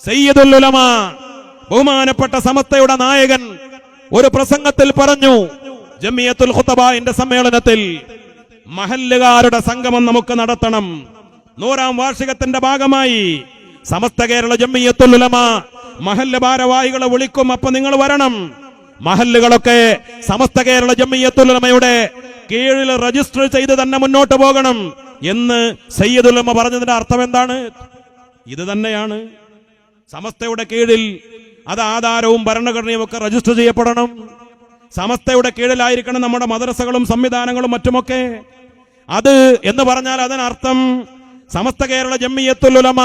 സയ്യിദുൽ ഉലമ, ബഹുമാനപ്പെട്ട സമസ്തയുടെ നായകൻ ഒരു പ്രസംഗത്തിൽ പറഞ്ഞു, ജമിയത്തുൽ ഖുതബാന്റെ സമ്മേളനത്തിൽ മഹല്ലുകാരുടെ സംഗമം നമുക്ക് നടത്തണം. 100ാം വാർഷികത്തിന്റെ ഭാഗമായി സമസ്ത കേരള ജമിയത്തുൽ ഉലമ മഹല്ല് ഭാരവാഹികളെ വിളിക്കും, അപ്പൊ നിങ്ങൾ വരണം. മഹല്ലുകളൊക്കെ സമസ്ത കേരള ജമിയത്തുൽ ഉലമയുടെ കീഴിൽ രജിസ്റ്റർ ചെയ്ത് തന്നെ മുന്നോട്ട് പോകണം എന്ന് സയ്യിദുൽ ഉലമ പറഞ്ഞതിന്റെ അർത്ഥം എന്താണ്? ഇത് തന്നെയാണ്. സമസ്തയുടെ കീഴിൽ അത് ആധാരവും ഭരണഘടനയും ഒക്കെ രജിസ്റ്റർ ചെയ്യപ്പെടണം. സമസ്തയുടെ കീഴിലായിരിക്കണം നമ്മുടെ മദ്രസകളും സംവിധാനങ്ങളും മറ്റുമൊക്കെ. അത് എന്ന് പറഞ്ഞാൽ അതിനർത്ഥം സമസ്ത കേരള ജമിയത്തുൽ ഉലമ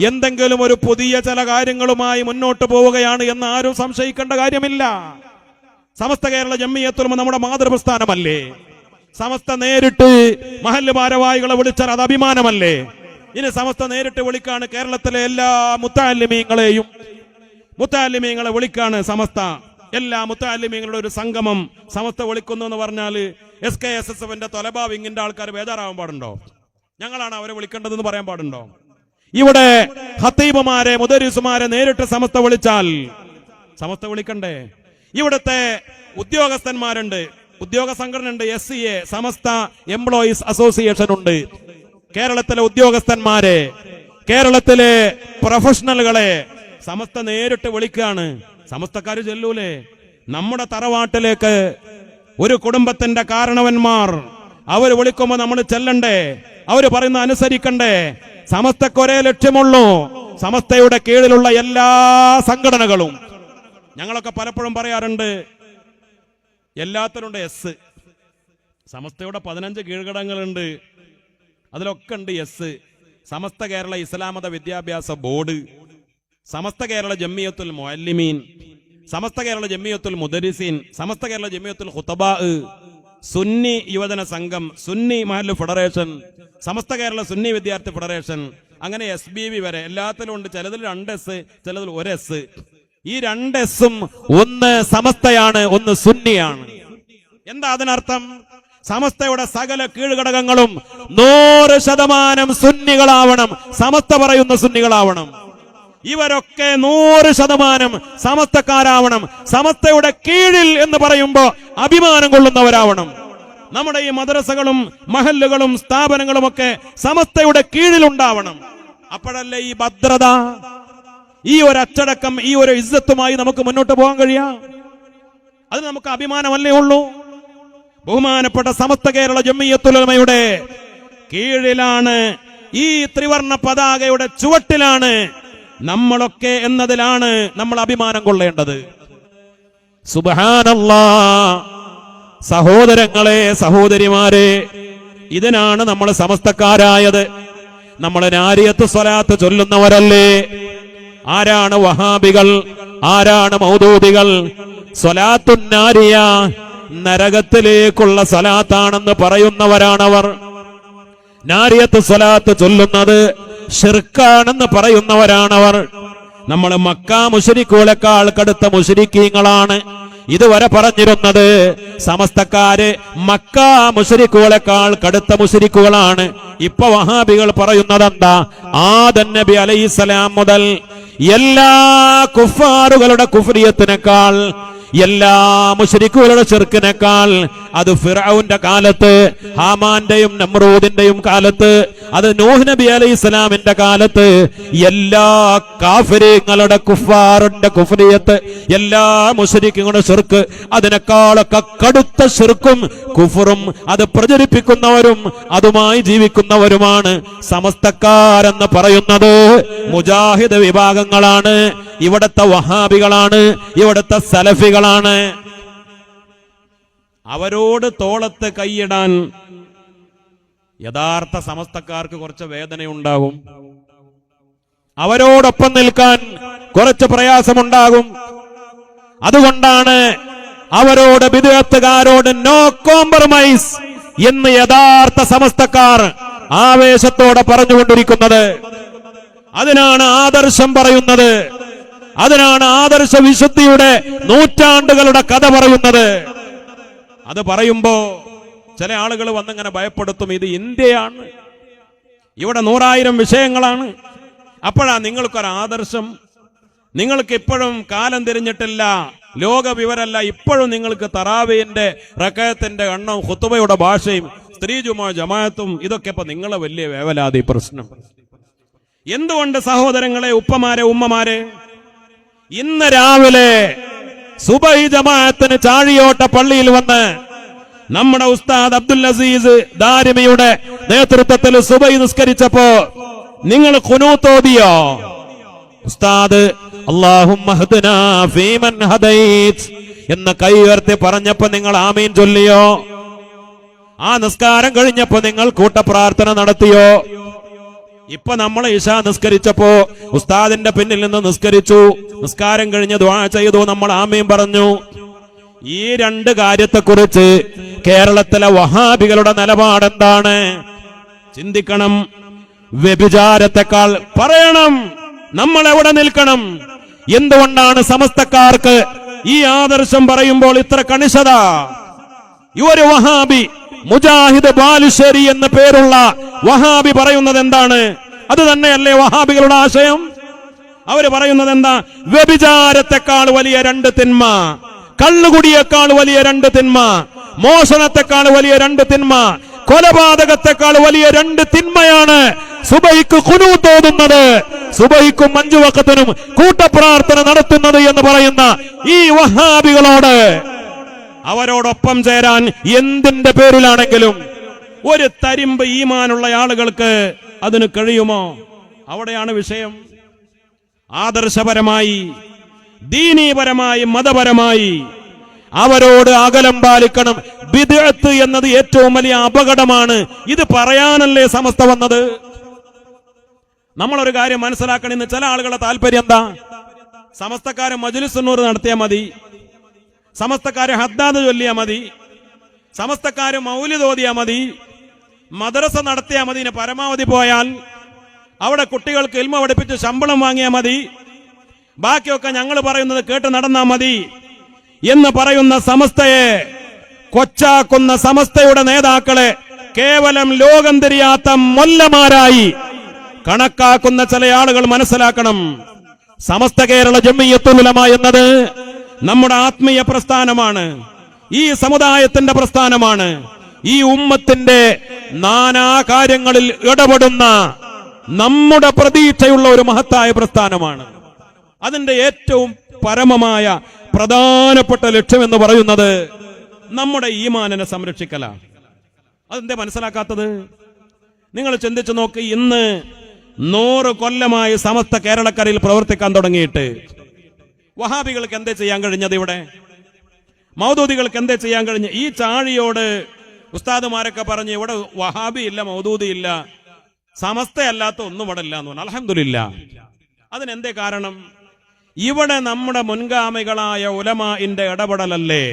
എന്തെങ്കിലും ഒരു പുതിയ ചില കാര്യങ്ങളുമായി മുന്നോട്ട് പോവുകയാണ് എന്ന് ആരും സംശയിക്കേണ്ട കാര്യമില്ല. സമസ്ത കേരള ജമിയത്തുൽ ഉലമ നമ്മുടെ മാതൃപ്രസ്ഥാനമല്ലേ? സമസ്ത നേരിട്ട് മഹല്ല് ഭാരവാഹികളെ വിളിച്ചാൽ അത് അഭിമാനമല്ലേ? ഇനി സമസ്ത നേരിട്ട് വിളിക്കാണ് കേരളത്തിലെ എല്ലാ മുത്തഅല്ലിമീങ്ങളെ വിളിക്കാണ് സമസ്ത. എല്ലാ മുത്തഅല്ലിമീങ്ങളുടെ ഒരു സംഗമം സമസ്ത വിളിക്കുന്നു എന്ന് പറഞ്ഞാൽ SKSSFന്റെ തൊലബ വിങ്ങിന്റെ ആൾക്കാർ ബേജാറാവാൻ പാടുണ്ടോ? ഞങ്ങളാണ് അവരെ വിളിക്കേണ്ടതെന്ന് പറയാൻ പാടുണ്ടോ? ഇവിടെ ഖത്തീബുമാരെ മുദരിസുമാരെ നേരിട്ട് സമസ്ത വിളിച്ചാൽ സമസ്ത വിളിക്കണ്ടേ? ഇവിടുത്തെ ഉദ്യോഗസ്ഥന്മാരുണ്ട്, ഉദ്യോഗ സംഘടന ഉണ്ട്, SCA സമസ്ത എംപ്ലോയീസ് അസോസിയേഷൻ ഉണ്ട്. കേരളത്തിലെ ഉദ്യോഗസ്ഥന്മാരെ, കേരളത്തിലെ പ്രൊഫഷണലുകളെ സമസ്ത നേരിട്ട് വിളിക്കുകയാണ്. സമസ്തക്കാര് ചെല്ലൂലേ? നമ്മുടെ തറവാട്ടിലേക്ക് ഒരു കുടുംബത്തിന്റെ കാരണവന്മാർ അവർ വിളിക്കുമ്പോൾ നമ്മൾ ചെല്ലണ്ടേ? അവര് പറയുന്ന അനുസരിക്കണ്ടേ? സമസ്തക്ക് ഒരേ ലക്ഷ്യമുള്ളൂ, സമസ്തയുടെ കീഴിലുള്ള എല്ലാ സംഘടനകളും. ഞങ്ങളൊക്കെ പലപ്പോഴും പറയാറുണ്ട്, എല്ലാത്തിനുണ്ട് S. സമസ്തയുടെ 15 കീഴ്ഘടകങ്ങളുണ്ട്, അതിലൊക്കെ ഉണ്ട് S. സമസ്ത കേരള ഇസ്ലാമത വിദ്യാഭ്യാസ ബോർഡ്, സമസ്ത കേരള ജമിയത്തുൽ മുഅല്ലിമീൻ, സമസ്ത കേരള ജമിയത്തുൽ മുദരിസീൻ, സമസ്ത കേരള ജമിയത്തുൽ ഖുതബാ, സുന്നി യുവജന സംഘം, സുന്നി മഹല്ല് ഫെഡറേഷൻ, സമസ്ത കേരള സുന്നി വിദ്യാർത്ഥി ഫെഡറേഷൻ, അങ്ങനെ SBV വരെ എല്ലാത്തിലും ഉണ്ട്. ചിലതിൽ 2 S, ചിലതിൽ 1 S. ഈ 2 S ഒന്ന് സമസ്തയാണ്, ഒന്ന് സുന്നിയാണ്. എന്താ അതിനർത്ഥം? സമസ്തയുടെ സകല കീഴ്ഘടകങ്ങളും 100% സുന്നികളാവണം, സമസ്ത പറയുന്ന സുന്നികളാവണം. ഇവരൊക്കെ 100% സമസ്തക്കാരാവണം, സമസ്തയുടെ കീഴിൽ എന്ന് പറയുമ്പോ അഭിമാനം കൊള്ളുന്നവരാവണം. നമ്മുടെ ഈ മദ്രസകളും മഹല്ലുകളും സ്ഥാപനങ്ങളും ഒക്കെ സമസ്തയുടെ കീഴിലുണ്ടാവണം. അപ്പോഴല്ലേ ഈ ഭദ്രത, ഈ ഒരു അച്ചടക്കം, ഈ ഒരു ഇസ്സത്തുമായി നമുക്ക് മുന്നോട്ട് പോകാൻ കഴിയാ. അത് നമുക്ക് അഭിമാനമല്ലേ ഉള്ളൂ? ബഹുമാനപ്പെട്ട സമസ്ത കേരള ജമിയത്തുൽ ഉലമയുടെ കീഴിലാണ്, ഈ ത്രിവർണ്ണ പതാകയുടെ ചുവട്ടിലാണ് നമ്മളൊക്കെ എന്നതിലാണ് നമ്മൾ അഭിമാനം കൊള്ളേണ്ടത്. സുബ്ഹാനല്ലാഹ്. സഹോദരങ്ങളെ, സഹോദരിമാരെ, ഇതിനാണ് നമ്മൾ സമസ്തക്കാരായത്. നമ്മൾ നാരിയത്ത് സ്വലാത്ത് ചൊല്ലുന്നവരല്ലേ? ആരാണ് വഹാബികൾ? ആരാണ് മൗദൂദികൾ? സ്വലാത്തുൻ നാരിയ, നരകത്തിലേക്കുള്ള സ്വലാത്താണെന്ന് പറയുന്നവരാണവർ. നാരിയത്ത് സ്വലാത്ത് ചൊല്ലുന്നത് ശിർക്കാണെന്ന് പറയുന്നവരാണവർ. നമ്മൾ മക്ക മുശ്രിക്കുകളെക്കാൾ കടുത്ത മുശ്രിക്കീങ്ങളാണ് ഇതുവരെ പറഞ്ഞിരുന്നത്. സമസ്തക്കാര് മക്ക മുശ്രിക്കുകളെക്കാൾ കടുത്ത മുശ്രിക്കുകളാണ്. ഇപ്പൊ വഹാബികൾ പറയുന്നത് എന്താ? ആദം നബി അലൈഹിസ്സലാം മുതൽ എല്ലാ കുഫാറുകളുടെ കുഫ്രിയത്തിനേക്കാൾ, എല്ലാ മുശ്രിക്കുകളുടെ ശിർക്കിനേക്കാൾ അത് ഫിർഔന്റെ കാലത്ത്, ഹാമാന്റെയും നമ്രൂദിന്റെയും കാലത്ത്, അത് നൂഹ് നബി അലൈഹിസ്സലാമിന്റെ കാലത്ത് എല്ലാ കാഫിരീങ്ങളുടെ കുഫാറിന്റെ കുഫ്രിയത്ത്, എല്ലാ മുശ്രിക്കുകളുടെ ശിർക്ക്, അതിനേക്കാളൊക്കെ കടുത്ത ശിർക്കും കുഫറും അത് പ്രചരിപ്പിക്കുന്നവരും അതുമായി ജീവിക്കുന്നവരുമാണ് സമസ്തക്കാരെന്ന് പറയുന്നത്. മുജാഹിദ് വിഭാഗങ്ങളാണ്, ഇവിടത്തെ വഹാബികളാണ്, ഇവിടത്തെ സലഫികളാണ്. അവരോട് തോളത്ത് കൈയിടാൻ യഥാർത്ഥ സമസ്തക്കാർക്ക് കുറച്ച് വേദനയുണ്ടാകും, അവരോടൊപ്പം നിൽക്കാൻ കുറച്ച് പ്രയാസമുണ്ടാകും. അതുകൊണ്ടാണ് അവരോട്, ബിദ്അത്തുകാരോട് നോ കോംപ്രമൈസ് എന്ന് യഥാർത്ഥ സമസ്തക്കാർ ആവേശത്തോടെ പറഞ്ഞുകൊണ്ടിരിക്കുന്നത്. അതിനാണ് ആദർശം പറയുന്നത്, അതിനാണ് ആദർശ വിശുദ്ധിയുടെ നൂറ്റാണ്ടുകളുടെ കഥ പറയുന്നത്. അത് പറയുമ്പോ ചില ആളുകൾ വന്നിങ്ങനെ ഭയപ്പെടുത്തും, ഇത് ഇന്ത്യയാണ്, ഇവിടെ 100,000 വിഷയങ്ങളാണ്, അപ്പോഴാ നിങ്ങൾക്കൊരു ആദർശം. നിങ്ങൾക്ക് ഇപ്പോഴും കാലം തിരിഞ്ഞിട്ടില്ല, ലോക വിവരല്ല. ഇപ്പോഴും നിങ്ങൾക്ക് തറാവീന്റെ റകഅത്തിന്റെ എണ്ണവും ഖുതുബയുടെ ഭാഷയും സ്ത്രീ ജമാഅത്തും ഇതൊക്കെ ഇപ്പൊ നിങ്ങളെ വലിയ വേവലാതി പ്രശ്നം. എന്തുകൊണ്ട് സഹോദരങ്ങളെ, ഉപ്പമാരെ, ഉമ്മമാരെ, ഇന്ന് രാവിലെ സുബഹി ജമാഅത്തിന് ചാഴിയോട്ട പള്ളിയിൽ വന്ന് നമ്മുടെ ഉസ്താദ് അബ്ദുൽ അസീസ് ദാരിമിയുടെ നേതൃത്വത്തിൽ സുബഹി നിസ്കരിച്ചപ്പോ നിങ്ങൾ ഖുനൂത്ത് ഓതിയോ? ഉസ്താദ് അല്ലാഹുമ്മ ഹ്ദിനാ ഫീമൻ ഹദൈത് എന്ന് കൈ ഉയർത്തി പറഞ്ഞപ്പോ നിങ്ങൾ ആമീൻ ചൊല്ലിയോ? ആ നിസ്കാരം കഴിഞ്ഞപ്പോ നിങ്ങൾ കൂട്ടപ്രാർത്ഥന നടത്തിയോ? ഇപ്പൊ നമ്മൾ ഇശാ നിസ്കരിച്ചപ്പോ ഉസ്താദിന്റെ പിന്നിൽ നിന്ന് നിസ്കരിച്ചു, നിസ്കാരം കഴിഞ്ഞ് ദുആ ചെയ്തു, നമ്മൾ ആമീൻ പറഞ്ഞു. ഈ രണ്ട് കാര്യത്തെക്കുറിച്ച് കേരളത്തിലെ വഹാബികളുടെ നിലപാടെന്താണ്? ചിന്തിക്കണം. വ്യഭിചാരത്തെക്കാൾ പറയണം നമ്മൾ എവിടെ നിൽക്കണം. എന്തുകൊണ്ടാണ് സമസ്തക്കാർക്ക് ഈ ആദർശം പറയുമ്പോൾ ഇത്ര കണിശത? ഈ ഒരു വഹാബി മുജാഹിദ് ബാലുശ്ശേരി എന്ന പേരുള്ള വഹാബി പറയുന്നത് എന്താണ്? അത് തന്നെയല്ലേ വഹാബികളുടെ ആശയം? അവര് പറയുന്നത് എന്താ? വ്യഭിചാരത്തെക്കാൾ വലിയ രണ്ട് തിന്മ, കള്ളുകുടിയേക്കാൾ വലിയ രണ്ട് തിന്മ, മോഷണത്തെക്കാൾ വലിയ രണ്ട് തിന്മ, കൊലപാതകത്തെക്കാൾ വലിയ രണ്ട് തിന്മയാണ് സുബഹിക്ക് ഖുനൂത്ത് ഓതുന്നത്, സുബഹിക്കും 5 വഖത്തിനും കൂട്ടപ്രാർത്ഥന നടത്തുന്നത് എന്ന് പറയുന്ന ഈ വഹാബികളോട്, അവരോടൊപ്പം ചേരാൻ എന്തിന്റെ പേരിലാണെങ്കിലും ഒരു തരിമ്പ് ഈമാനുള്ള ആളുകൾക്ക് അതിന് കഴിയുമോ? അവിടെയാണ് വിഷയം. ആദർശപരമായി, ദീനീപരമായി, മതപരമായി അവരോട് അകലം പാലിക്കണം. ബിദ്അത്ത് എന്നത് ഏറ്റവും വലിയ അപകടമാണ്. ഇത് പറയാനല്ലേ സമസ്ത വന്നത്? നമ്മളൊരു കാര്യം മനസ്സിലാക്കണം. ഇന്ന് ചില ആളുകളുടെ താല്പര്യം എന്താ? സമസ്തക്കാരെ മജ്ലിസ് നൂർ നടത്തിയാൽ മതി, സമസ്തക്കാരെ ഹദ്ദാദ് ചൊല്ലിയാൽ മതി, സമസ്തക്കാര് മൗലിദ് ഓതിയാൽ മതി, മദ്രസ നടത്തിയാൽ മതി, പരമാവധി പോയാൽ അവിടെ കുട്ടികൾക്ക് ഇൽമ പഠിപ്പിച്ച് ശമ്പളം വാങ്ങിയാൽ മതി, ബാക്കിയൊക്കെ ഞങ്ങൾ പറയുന്നത് കേട്ട് നടന്നാൽ മതി എന്ന് പറയുന്ന സമസ്തയെ കൊച്ചാക്കുന്ന സമസ്തയുടെ നേതാക്കളെ കേവലം ലോകം തിരിയാത്ത മൊല്ലമാരായി കണക്കാക്കുന്ന ചില ആളുകൾ മനസ്സിലാക്കണം. സമസ്ത കേരള ജംഇയ്യത്തുൽ ഉലമ എന്നത് നമ്മുടെ ആത്മീയ പ്രസ്ഥാനമാണ്, ഈ സമുദായത്തിന്റെ പ്രസ്ഥാനമാണ്, ഈ ഉമ്മത്തിന്റെ നാനാ കാര്യങ്ങളിൽ ഇടപെടുന്ന നമ്മുടെ പ്രതീക്ഷയുള്ള ഒരു മഹത്തായ പ്രസ്ഥാനമാണ്. അതിന്റെ ഏറ്റവും പരമമായ പ്രധാനപ്പെട്ട ലക്ഷ്യം എന്ന് പറയുന്നത് നമ്മുടെ ഈമാനിനെ സംരക്ഷിക്കലാണ്. അതെന്തേ മനസ്സിലാക്കാത്തത്? നിങ്ങൾ ചിന്തിച്ചു നോക്ക്. ഇന്ന് 100 കൊല്ലമായി സമസ്ത കേരളക്കരയിൽ പ്രവർത്തിക്കാൻ തുടങ്ങിയിട്ട് വഹാബികൾക്ക് എന്തേ ചെയ്യാൻ കഴിഞ്ഞത്? ഇവിടെ മൗദൂദികൾക്ക് എന്തേ ചെയ്യാൻ കഴിഞ്ഞ്? ഈ ചാഴിയോട് ഉസ്താദുമാരൊക്കെ പറഞ്ഞ് ഇവിടെ വഹാബി ഇല്ല, മൗദൂദി ഇല്ല, സമസ്തയല്ലാത്ത ഒന്നും ഇവിടെ ഇല്ല എന്ന് പറഞ്ഞു. അൽഹംദുലില്ലാ. അതിനെന്തേ കാരണം? ഇവിടെ നമ്മുടെ മുൻഗാമികളായ ഉലമാഇന്റെ ഇടപെടലല്ലേ.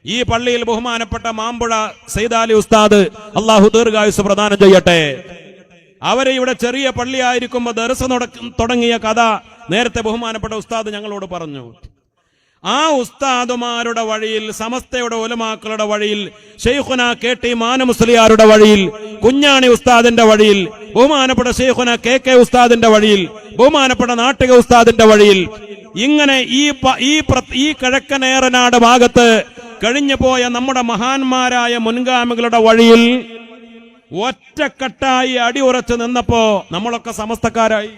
ഈ പള്ളിയിൽ ബഹുമാനപ്പെട്ട മാമ്പുഴ സൈദാലി ഉസ്താദ്, അള്ളാഹു ദീർഘായുസ് പ്രദാനം ചെയ്യട്ടെ, അവരെ ഇവിടെ ചെറിയ പള്ളിയായിരിക്കുമ്പോ ദർസ് തുടങ്ങിയ കഥ നേരത്തെ ബഹുമാനപ്പെട്ട ഉസ്താദ് ഞങ്ങളോട് പറഞ്ഞു. ആ ഉസ്താദുമാരുടെ വഴിയിൽ, സമസ്തയുടെ ഉലമാക്കളുടെ വഴിയിൽ, ശൈഖുന KT മാന മുസ്ലിയാരുടെ വഴിയിൽ, കുഞ്ഞാണി ഉസ്താദിന്റെ വഴിയിൽ, ബഹുമാനപ്പെട്ട ശൈഖുന KK ഉസ്താദിന്റെ വഴിയിൽ, ബഹുമാനപ്പെട്ട നാട്ടിക ഉസ്താദിന്റെ വഴിയിൽ, ഇങ്ങനെ ഈ കിഴക്കനേറനാട് ഭാഗത്ത് കഴിഞ്ഞു പോയ നമ്മുടെ മഹാന്മാരായ മുൻഗാമികളുടെ വഴിയിൽ ഒറ്റക്കെട്ടായി അടിയുറച്ചു നിന്നപ്പോ നമ്മളൊക്കെ സമസ്തക്കാരായി.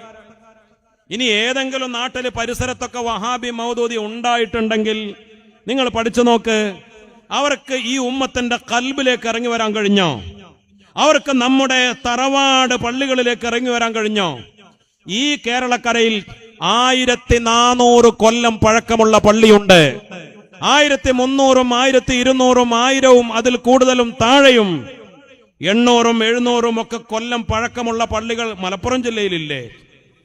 ഇനി ഏതെങ്കിലും നാട്ടില് പരിസരത്തൊക്കെ വഹാബി മൗദൂദി ഉണ്ടായിട്ടുണ്ടെങ്കിൽ നിങ്ങൾ പഠിച്ചു നോക്ക്. അവർക്ക് ഈ ഉമ്മത്തിന്റെ കൽബിലേക്ക് ഇറങ്ങി വരാൻ കഴിഞ്ഞോ? അവർക്ക് നമ്മുടെ തറവാട് പള്ളികളിലേക്ക് ഇറങ്ങി വരാൻ കഴിഞ്ഞോ? ഈ കേരളക്കരയിൽ 1400 കൊല്ലം പഴക്കമുള്ള പള്ളിയുണ്ട്. 1300ഉം 1200ഉം 1000ഉം അതിൽ കൂടുതലും താഴെയും 800ഉം 700ഉം ഒക്കെ കൊല്ലം പഴക്കമുള്ള പള്ളികൾ മലപ്പുറം ജില്ലയിലില്ലേ?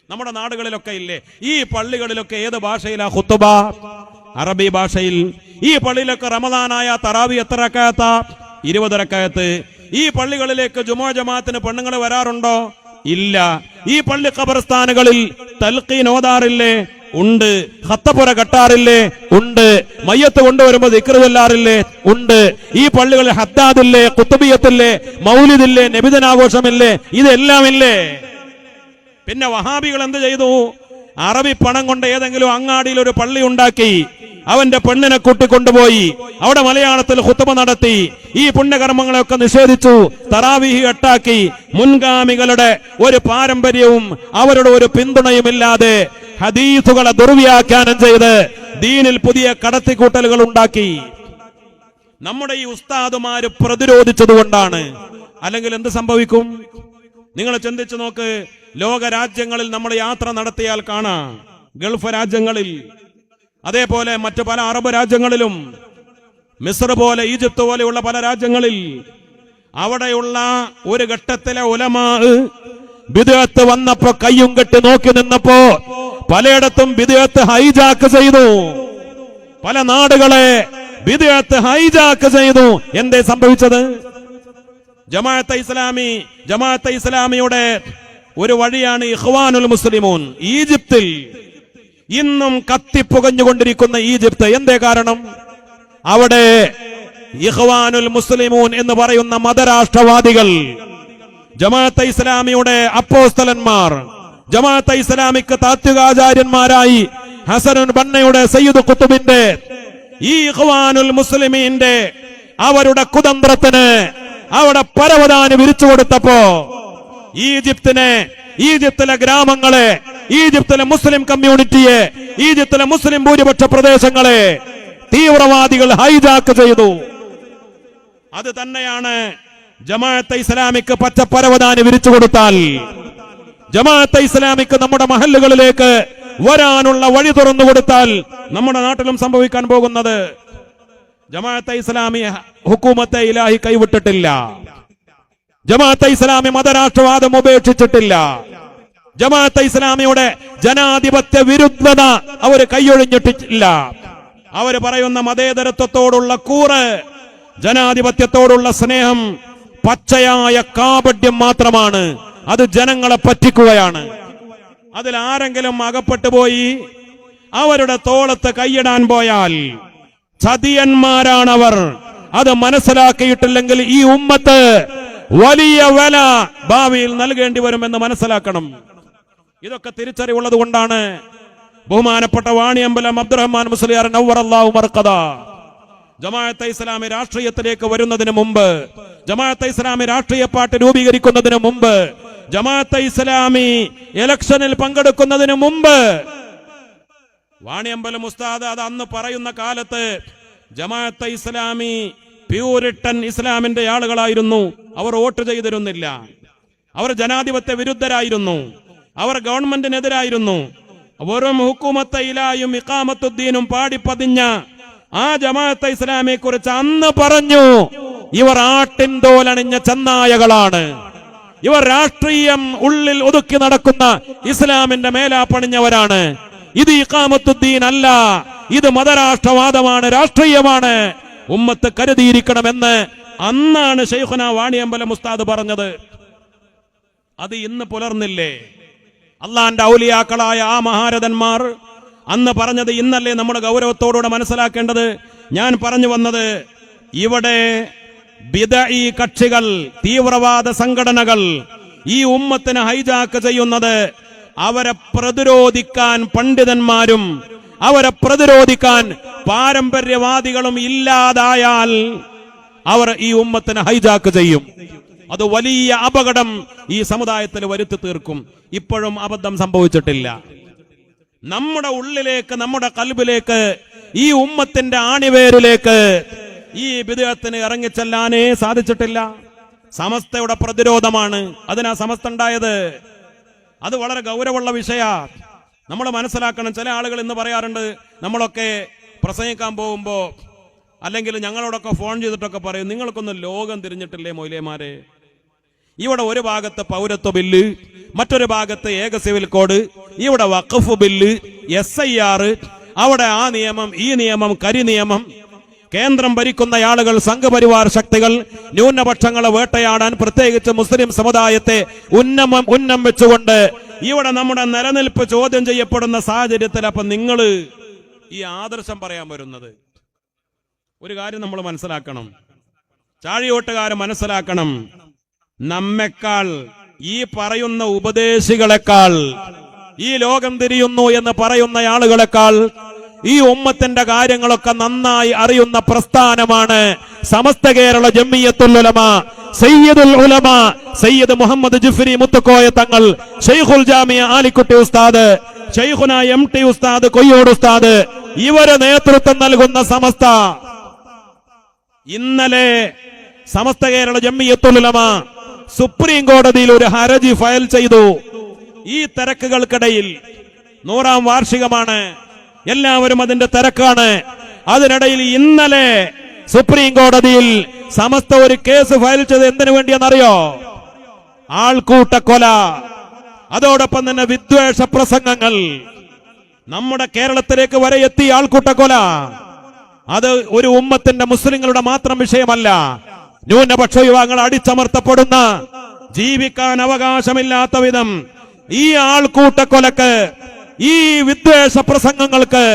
നമ്മുടെ നാടുകളിലൊക്കെ ഇല്ലേ? ഈ പള്ളികളിലൊക്കെ ഏത് ഭാഷയിലാ ഖുതുബ? അറബി ഭാഷയിൽ. ഈ പള്ളിയിലൊക്കെ റമദാനായ തറാവി എത്ര റക്അത്താ? 20 റക്അത്ത്. ഈ പള്ളികളിലേക്ക് ജുമുഅ ജമാഅത്തിന് പെണ്ണുങ്ങൾ വരാറുണ്ടോ? ഇല്ല. ഈ പള്ളി ഖബർസ്ഥാനുകളിൽ തൽഖീൻ ഓതാറില്ലേ? ഉണ്ട്. ഖത്തപുര കെട്ടാറില്ലേ? ഉണ്ട്. മയ്യത്ത് കൊണ്ടുവരുമ്പോൾ ദിക്ർ ചൊല്ലാറില്ലേ? ഉണ്ട്. ഈ പള്ളികളിൽ ഹദ്ദാദില്ലേ? ഖുതുബിയത്തില്ലേ? മൗലിദില്ലേ? നബിദിനാഘോഷമില്ലേ? ഇതെല്ലാം ഇല്ലേ? പിന്നെ വഹാബികൾ എന്ത് ചെയ്തു? അറബി പണം കൊണ്ട് ഏതെങ്കിലും അങ്ങാടിയിൽ ഒരു പള്ളി ഉണ്ടാക്കി അവന്റെ പെണ്ണിനെ കൂട്ടിക്കൊണ്ടുപോയി അവിടെ മലയാളത്തിൽ ഖുത്ബ നടത്തി ഈ പുണ്യകർമ്മങ്ങളെയൊക്കെ നിഷേധിച്ചു, തറാവീഹ് എട്ടാക്കി. മുൻഗാമികളുടെ ഒരു പാരമ്പര്യവും അവരുടെ ഒരു പിന്തുണയുമില്ലാതെ ഹദീസുകളെ ദുർവ്യാഖ്യാനം ചെയ്ത് ദീനിൽ പുതിയ കടത്തിക്കൂട്ടലുകൾ ഉണ്ടാക്കി. നമ്മുടെ ഈ ഉസ്താദുമാര് പ്രതിരോധിച്ചതുകൊണ്ടാണ്. അല്ലെങ്കിൽ എന്ത് സംഭവിക്കും? നിങ്ങൾ ചിന്തിച്ചു നോക്ക്. ലോക രാജ്യങ്ങളിൽ നമ്മൾ യാത്ര നടത്തിയാൽ കാണാം, ഗൾഫ് രാജ്യങ്ങളിൽ, അതേപോലെ മറ്റു പല അറബ് രാജ്യങ്ങളിലും, മിസ്ർ പോലെ ഈജിപ്ത് പോലെയുള്ള പല രാജ്യങ്ങളിൽ, അവിടെയുള്ള ഒരു ഘട്ടത്തിലെ ഉലമാ ബിദ്അത്ത് വന്നപ്പോ കയ്യും കെട്ടി നോക്കി നിന്നപ്പോ പലയിടത്തും ബിദ്അത്ത് ഹൈജാക്ക് ചെയ്തു. പല നാടുകളെ ബിദ്അത്ത് ഹൈജാക്ക് ചെയ്തു. എന്തേ സംഭവിച്ചത്? ജമാഅത്തെ ഇസ്ലാമിയുടെ ഒരു വഴിയാണ് ഇഖ്വാനുൽ മുസ്ലിമൂൻ. ഈജിപ്തിൽ ഇന്നും കത്തിപ്പുകഞ്ഞുകൊണ്ടിരിക്കുന്ന ഈജിപ്ത്. എന്തേ കാരണം? അവിടെ ഇഖ്വാനുൽ മുസ്ലിമൂൻ എന്ന് പറയുന്ന മതരാഷ്ട്രവാദികൾ, ജമാഅത്തെ ഇസ്ലാമിയുടെ അപ്പോസ്തലന്മാർ, ജമാഅത്തെ ഇസ്ലാമിക്ക് താത്വികാചാര്യന്മാരായി ഹസനുൽ ബന്നയുടെ സയ്യിദ് ഖുത്ബിന്റെ ഈ ഇഖ്വാനുൽ മുസ്ലിമീന്റെ അവരുടെ കുതന്ത്രത്തിന് അവിടെ പരവതാനി വിരിച്ചു കൊടുത്തപ്പോ ഈജിപ്തിലെ ഗ്രാമങ്ങളെ, ഈജിപ്തിലെ മുസ്ലിം കമ്മ്യൂണിറ്റിയെ, ഈജിപ്തിലെ മുസ്ലിം ഭൂരിപക്ഷ പ്രദേശങ്ങളെ തീവ്രവാദികൾ ഹൈജാക്ക് ചെയ്തു. അത് തന്നെയാണ് ജമാഅത്തെ ഇസ്ലാമിക്ക് പച്ച പരവതാനി വിരിച്ചു കൊടുത്താൽ ജമാഅത്തെ ഇസ്ലാമിക്ക് നമ്മുടെ മഹല്ലുകളിലേക്ക് വരാനുള്ള വഴി തുറന്നു കൊടുത്താൽ നമ്മുടെ നാട്ടിലും സംഭവിക്കാൻ പോകുന്നത്. ജമാഅത്തെ ഇസ്ലാമി ഹുക്കൂമത്തെ ഇലാഹി കൈവിട്ടിട്ടില്ല. ജമാഅത്തെ ഇസ്ലാമി മതരാഷ്ട്രവാദം ഉപേക്ഷിച്ചിട്ടില്ല. ജമാഅത്തെ ഇസ്ലാമിയുടെ ജനാധിപത്യ വിരുദ്ധത അവര് കൈയൊഴിഞ്ഞിട്ടില്ല. അവര് പറയുന്ന മതേതരത്വത്തോടുള്ള കൂറ്, ജനാധിപത്യത്തോടുള്ള സ്നേഹം പച്ചയായ കാപട്യം മാത്രമാണ്. അത് ജനങ്ങളെ പറ്റിക്കുകയാണ്. അതിൽ ആരെങ്കിലും അകപ്പെട്ടു പോയി അവരുടെ തോളത്ത് കൈയിടാൻ പോയാൽ ചതിയന്മാരാണവർ. അത് മനസ്സിലാക്കിയിട്ടില്ലെങ്കിൽ ഈ ഉമ്മത്ത് വലിയ വില ഭാവിയിൽ നൽകേണ്ടി വരുമെന്ന് മനസ്സിലാക്കണം. ഇതൊക്കെ തിരിച്ചറിവുള്ളത് കൊണ്ടാണ് ബഹുമാനപ്പെട്ട വാണിയമ്പലം അബ്ദുറഹ്മാൻ മുസ്ലിയാർ നവ്വറല്ലാഹു മർഖദ ജമാഅത്തെ ഇസ്ലാമി രാഷ്ട്രീയത്തിലേക്ക് വരുന്നതിന് മുമ്പ്, ജമാഅത്തെ ഇസ്ലാമി രാഷ്ട്രീയ പാർട്ടി രൂപീകരിക്കുന്നതിന് മുമ്പ്, ജമാഅത്തെ ഇസ്ലാമി ഇലക്ഷനിൽ പങ്കെടുക്കുന്നതിന് മുമ്പ് വാണിയമ്പലം ഉസ്താദ് അത് അന്ന് പറയുന്ന കാലത്ത് ജമാഅത്തെ ഇസ്ലാമി പ്യൂരിട്ടൻ ഇസ്ലാമിന്റെ ആളുകളായിരുന്നു. അവർ വോട്ട് ചെയ്തിരുന്നില്ല. അവർ ജനാധിപത്യ വിരുദ്ധരായിരുന്നു. അവർ ഗവൺമെന്റിനെതിരായിരുന്നു. വെറും ഹുക്കൂമത്തെ ഇലായും ഇഖാമത്തുദ്ദീനും പാടിപ്പതിഞ്ഞ ആ ജമാഅത്തെ ഇസ്ലാമിയെ കുറിച്ച് അന്ന് പറഞ്ഞു, ഇവർ ആട്ടിൻ തോലണിഞ്ഞ ചെന്നായകളാണ്, ഇവർ രാഷ്ട്രീയം ഉള്ളിൽ ഒതുക്കി നടക്കുന്ന ഇസ്ലാമിന്റെ മേലാപ്പണിഞ്ഞവരാണ്, ഇത് ഇഖാമത്തുദ്ദീൻ അല്ല, ഇത് മതരാഷ്ട്രവാദമാണ്, രാഷ്ട്രീയമാണ്, ഉമ്മത്ത് കരുതിയിരിക്കണമെന്ന് അന്നാണ് ശൈഖുന വാണിയമ്പലം ഉസ്താദ് പറഞ്ഞത്. അത് ഇന്ന് പുലർന്നില്ലേ? അള്ളാന്റെ ഔലിയാക്കളായ ആ മഹാരഥന്മാർ അന്ന് പറഞ്ഞത് ഇന്നല്ലേ നമ്മുടെ ഗൗരവത്തോടുകൂടെ മനസ്സിലാക്കേണ്ടത്? ഞാൻ പറഞ്ഞു വന്നത്, ഇവിടെ ബിദഈ കക്ഷികൾ, തീവ്രവാദ സംഘടനകൾ ഈ ഉമ്മത്തിനെ ഹൈജാക്ക് ചെയ്യുന്നത് അവരെ പ്രതിരോധിക്കാൻ പണ്ഡിതന്മാരും അവരെ പ്രതിരോധിക്കാൻ പാരമ്പര്യവാദികളും ഇല്ലാതായാൽ അവർ ഈ ഉമ്മത്തിനെ ഹൈജാക്ക് ചെയ്യും. അത് വലിയ അപകടം ഈ സമുദായത്തിൽ വരുത്തി തീർക്കും. ഇപ്പോഴും അബദ്ധം സംഭവിച്ചിട്ടില്ല. നമ്മുടെ ഉള്ളിലേക്ക്, നമ്മുടെ കൽബിലേക്ക്, ഈ ഉമ്മത്തിന്റെ ആണിവേരിലേക്ക് ഈ ബിദ്അത്തിന് ഇറങ്ങിച്ചെല്ലാനേ സാധിച്ചിട്ടില്ല. സമസ്തയുടെ പ്രതിരോധമാണ് അതിനാ സമസ്ത ഉണ്ടായത്. അത് വളരെ ഗൗരവമുള്ള വിഷയമാണ്. നമ്മൾ മനസ്സിലാക്കണം. ചില ആളുകൾ ഇന്ന് പറയാറുണ്ട്, നമ്മളൊക്കെ പ്രസംഗിക്കാൻ പോകുമ്പോ അല്ലെങ്കിൽ ഞങ്ങളോടൊക്കെ ഫോൺ ചെയ്തിട്ടൊക്കെ പറയും, നിങ്ങൾക്കൊന്നും ലോകം തിരിഞ്ഞിട്ടില്ലേ മൗലവിമാരെ? ഇവിടെ ഒരു ഭാഗത്ത് പൗരത്വ ബില്ല്, മറ്റൊരു ഭാഗത്ത് ഏക സിവിൽ കോഡ്, ഇവിടെ വഖഫ് ബില്ല്, SIR, അവിടെ ആ നിയമം, ഈ നിയമം, കരി നിയമം. കേന്ദ്രം ഭരിക്കുന്ന ആളുകൾ, സംഘപരിവാർ ശക്തികൾ ന്യൂനപക്ഷങ്ങളെ വേട്ടയാടാൻ, പ്രത്യേകിച്ച് മുസ്ലിം സമുദായത്തെ ഉന്നം വെച്ചുകൊണ്ട് ഇവിടെ നമ്മുടെ നിലനിൽപ്പ് ചോദ്യം ചെയ്യപ്പെടുന്ന സാഹചര്യത്തിൽ അപ്പൊ നിങ്ങൾ ഈ ആദർശം പറയാൻ വരുന്നത്? ഒരു കാര്യം നമ്മൾ മനസ്സിലാക്കണം, ചാഴിയോട്ടുകാർ മനസ്സിലാക്കണം, നമ്മെക്കാൾ ഈ പറയുന്ന ഉപദേശികളെക്കാൾ, ഈ ലോകം തിരിയുന്നു എന്ന് പറയുന്ന ആളുകളെക്കാൾ ഈ ഉമ്മത്തിന്റെ കാര്യങ്ങളൊക്കെ നന്നായി അറിയുന്ന പ്രസ്ഥാനമാണ് സമസ്ത കേരള ജംഇയ്യത്തുൽ ഉലമ, സയ്യിദുൽ ഉലമ സയ്യിദ് മുഹമ്മദ് ജിഫ്രി മുത്തുക്കോയ തങ്ങൾ, ശൈഖുൽ ജാമിയ ആലിക്കുട്ടി ഉസ്താദ്, ശൈഖുന MT ഉസ്താദ് കൊയ്യോട് ഉസ്താദ്, ഇവര് നേതൃത്വം നൽകുന്ന സമസ്ത. ഇന്നലെ സമസ്ത കേരള ജംഇയ്യത്തുൽ ഉലമ സുപ്രീം കോടതിയിൽ ഒരു ഹർജി ഫയൽ ചെയ്തു. ഈ തിരക്കുകൾക്കിടയിൽ 100ാം വാർഷികമാണ്, എല്ലാവരും അതിന്റെ തിരക്കാണ്. അതിനിടയിൽ ഇന്നലെ സുപ്രീം കോടതിയിൽ സമസ്ത ഒരു കേസ് ഫയൽ ചെയ്ത് എന്തിനു വേണ്ടിയെന്നറിയോ? ആൾക്കൂട്ടക്കൊല, അതോടൊപ്പം തന്നെ വിദ്വേഷ പ്രസംഗങ്ങൾ. നമ്മുടെ കേരളത്തിലേക്ക് വരെ എത്തി ആൾക്കൂട്ടക്കൊല. അത് ഒരു ഉമ്മത്തിന്റെ മുസ്ലിങ്ങളുടെ മാത്രം വിഷയമല്ല. ന്യൂനപക്ഷ വിഭാഗങ്ങൾ അടിച്ചമർത്തപ്പെടുന്ന, ജീവിക്കാൻ അവകാശമില്ലാത്ത വിധം ഈ ആൾക്കൂട്ടക്കൊലക്ക്, ഈ വിദ്വേഷ പ്രസംഗങ്ങൾക്ക്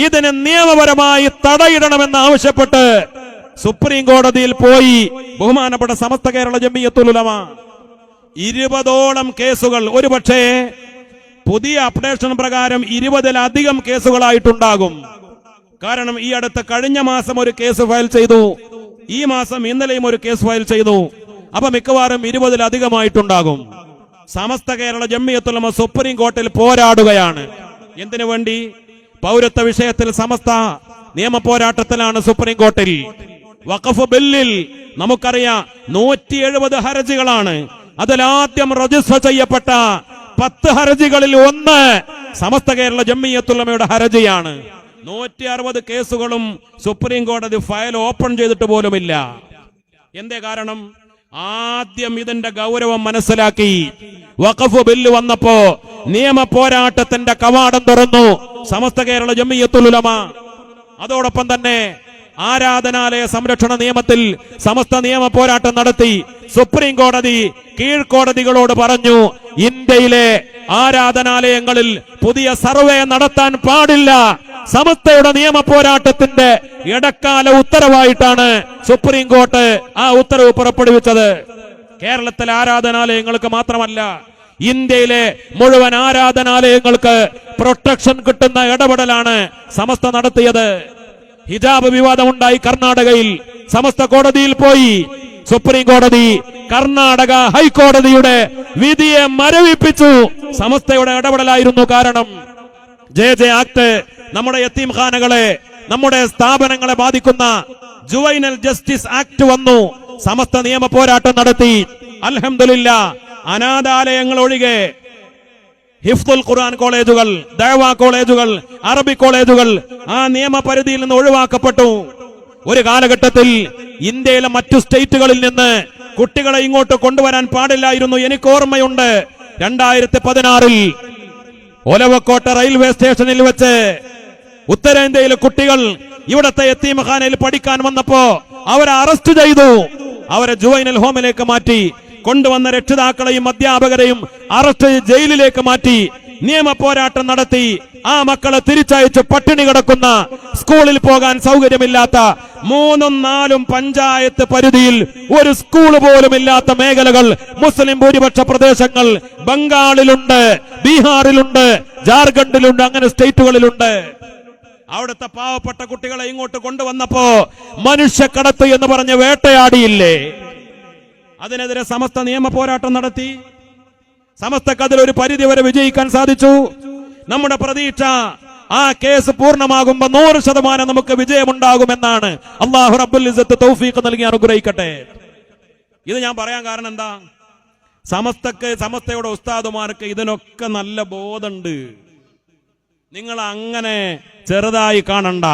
ഇതിന് നിയമപരമായി തടയിടണമെന്ന് ആവശ്യപ്പെട്ട് സുപ്രീം കോടതിയിൽ പോയി ബഹുമാനപ്പെട്ട സമസ്ത കേരള ജംഇയ്യത്തുൽ ഉലമ. 20ഓളം കേസുകൾ, ഒരുപക്ഷേ പുതിയ അപ്ഡേഷൻ പ്രകാരം 20ലധികം കേസുകളായിട്ടുണ്ടാകും. കാരണം ഈ അടുത്ത കഴിഞ്ഞ മാസം ഒരു കേസ് ഫയൽ ചെയ്തു, ഈ മാസം ഇന്നലെയും ഒരു കേസ് ഫയൽ ചെയ്തു. അപ്പൊ മിക്കവാറും 20ലധികമായിട്ടുണ്ടാകും. സമസ്ത കേരള ജംഇയ്യത്തുൽ ഉലമ സുപ്രീം കോർട്ടിൽ പോരാടുകയാണ്. എന്തിനു വേണ്ടി? പൗരത്വ വിഷയത്തിൽ സമസ്ത നിയമ പോരാട്ടത്തിലാണ് സുപ്രീം കോർട്ടിൽ. വഖഫ് ബില്ലിൽ നമുക്കറിയാം 170 ഹർജികളാണ്. അതിലാദ്യം രജിസ്റ്റർ ചെയ്യപ്പെട്ട 10 ഹർജികളിൽ ഒന്ന് സമസ്ത കേരള ജംഇയ്യത്തുൽ ഉലമയുടെ ഹർജിയാണ്. 160 കേസുകളും സുപ്രീം കോടതി ഫയൽ ഓപ്പൺ ചെയ്തിട്ട് പോലുമില്ല. എന്തേ കാരണം? ആദ്യം ഇതിന്റെ ഗൗരവം മനസ്സിലാക്കി. വഖഫ് ബില്ല് വന്നപ്പോ നിയമ പോരാട്ടത്തിന്റെ കവാടം തുറന്നു സമസ്ത കേരള ജംഇയ്യത്തുൽ ഉലമ. അതോടൊപ്പം തന്നെ ആരാധനാലയ സംരക്ഷണ നിയമത്തിൽ സമസ്ത നിയമ പോരാട്ടം നടത്തി. സുപ്രീം കോടതി കീഴ്ക്കോടതികളോട് പറഞ്ഞു, ഇന്ത്യയിലെ ആരാധനാലയങ്ങളിൽ പുതിയ സർവേ നടത്താൻ പാടില്ല. സമസ്തയുടെ നിയമ പോരാട്ടത്തിന്റെ ഇടക്കാല ഉത്തരവായിട്ടാണ് സുപ്രീം കോർട്ട് ആ ഉത്തരവ് പുറപ്പെടുവിച്ചത്. കേരളത്തിലെ ആരാധനാലയങ്ങൾക്ക് മാത്രമല്ല, ഇന്ത്യയിലെ മുഴുവൻ ആരാധനാലയങ്ങൾക്ക് പ്രൊട്ടക്ഷൻ കിട്ടുന്ന ഇടപെടലാണ് സമസ്ത നടത്തിയത്. ഹിജാബ് വിവാദമുണ്ടായി കർണാടകയിൽ, സമസ്ത കോടതിയിൽ പോയി. സുപ്രീം കോടതി കർണാടക ഹൈക്കോടതിയുടെ വിധിയെ മരവിപ്പിച്ചു. സമസ്തയുടെ ഇടപെടലായിരുന്നു കാരണം. JJ ആക്ട് നമ്മുടെ യതീംഖാനകളെ, നമ്മുടെ സ്ഥാപനങ്ങളെ ബാധിക്കുന്ന ജുവൈനൽ ജസ്റ്റിസ് ആക്ട് വന്നു. സമസ്ത നിയമ പോരാട്ടം നടത്തി. അൽഹംദുലില്ലാഹ്, അനാഥാലയങ്ങൾ ഒഴികെ ഹിഫ്ദുൽ ഖുർആൻ കോളേജുകൾ, ദഅവ കോളേജുകൾ, അറബി കോളേജുകൾ ആ നിയമപരിധിയിൽ നിന്ന് ഒഴിവാക്കപ്പെട്ടു. ഒരു കാലഘട്ടത്തിൽ ഇന്ത്യയിലെ മറ്റു സ്റ്റേറ്റുകളിൽ നിന്ന് കുട്ടികളെ ഇങ്ങോട്ട് കൊണ്ടുവരാൻ പാടില്ലായിരുന്നു. എനിക്ക് ഓർമ്മയുണ്ട്, 2016 ഒലവക്കോട്ട റെയിൽവേ സ്റ്റേഷനിൽ വെച്ച് ഉത്തരേന്ത്യയിലെ കുട്ടികൾ ഇവിടത്തെ യതീംഖാനയിൽ പഠിക്കാൻ വന്നപ്പോ അവരെ അറസ്റ്റ് ചെയ്തു. അവരെ ജുവൈനൽ ഹോമിലേക്ക് മാറ്റി. കൊണ്ടുവന്ന രക്ഷിതാക്കളെയും അധ്യാപകരെയും അറസ്റ്റ് ജയിലിലേക്ക് മാറ്റി. നിയമ പോരാട്ടം നടത്തി. ആ മക്കളെ തിരിച്ചയച്ച് പട്ടിണി കിടക്കുന്ന, സ്കൂളിൽ പോകാൻ സൗകര്യമില്ലാത്ത, 3ഉം 4ഉം പഞ്ചായത്ത് പരിധിയിൽ ഒരു സ്കൂൾ പോലും ഇല്ലാത്ത മേഖലകൾ, മുസ്ലിം ഭൂരിപക്ഷ പ്രദേശങ്ങൾ ബംഗാളിലുണ്ട്, ബീഹാറിലുണ്ട്, ജാർഖണ്ഡിലുണ്ട്, അങ്ങനെ സ്റ്റേറ്റുകളിലുണ്ട്. അവിടുത്തെ പാവപ്പെട്ട കുട്ടികളെ ഇങ്ങോട്ട് കൊണ്ടുവന്നപ്പോ മനുഷ്യക്കടത്ത് എന്ന് പറഞ്ഞ് വേട്ടയാടിയില്ലേ? അതിനെതിരെ സമസ്ത നിയമ പോരാട്ടം നടത്തി. സമസ്തക്ക് അതിലൊരു പരിധി വരെ വിജയിക്കാൻ സാധിച്ചു. നമ്മുടെ പ്രതീക്ഷ ആ കേസ് പൂർണ്ണമാകുമ്പോ 100% നമുക്ക് വിജയമുണ്ടാകുമെന്നാണ്. അല്ലാഹു റബ്ബുൽ ഇസ്സത്ത് തൗഫീഖ് നൽകി അനുഗ്രഹിക്കട്ടെ. ഇത് ഞാൻ പറയാൻ കാരണം എന്താ? സമസ്തയുടെ ഉസ്താദുമാർക്ക് ഇതിനൊക്കെ നല്ല ബോധമുണ്ട്. നിങ്ങൾ അങ്ങനെ ചെറുതായി കാണണ്ട.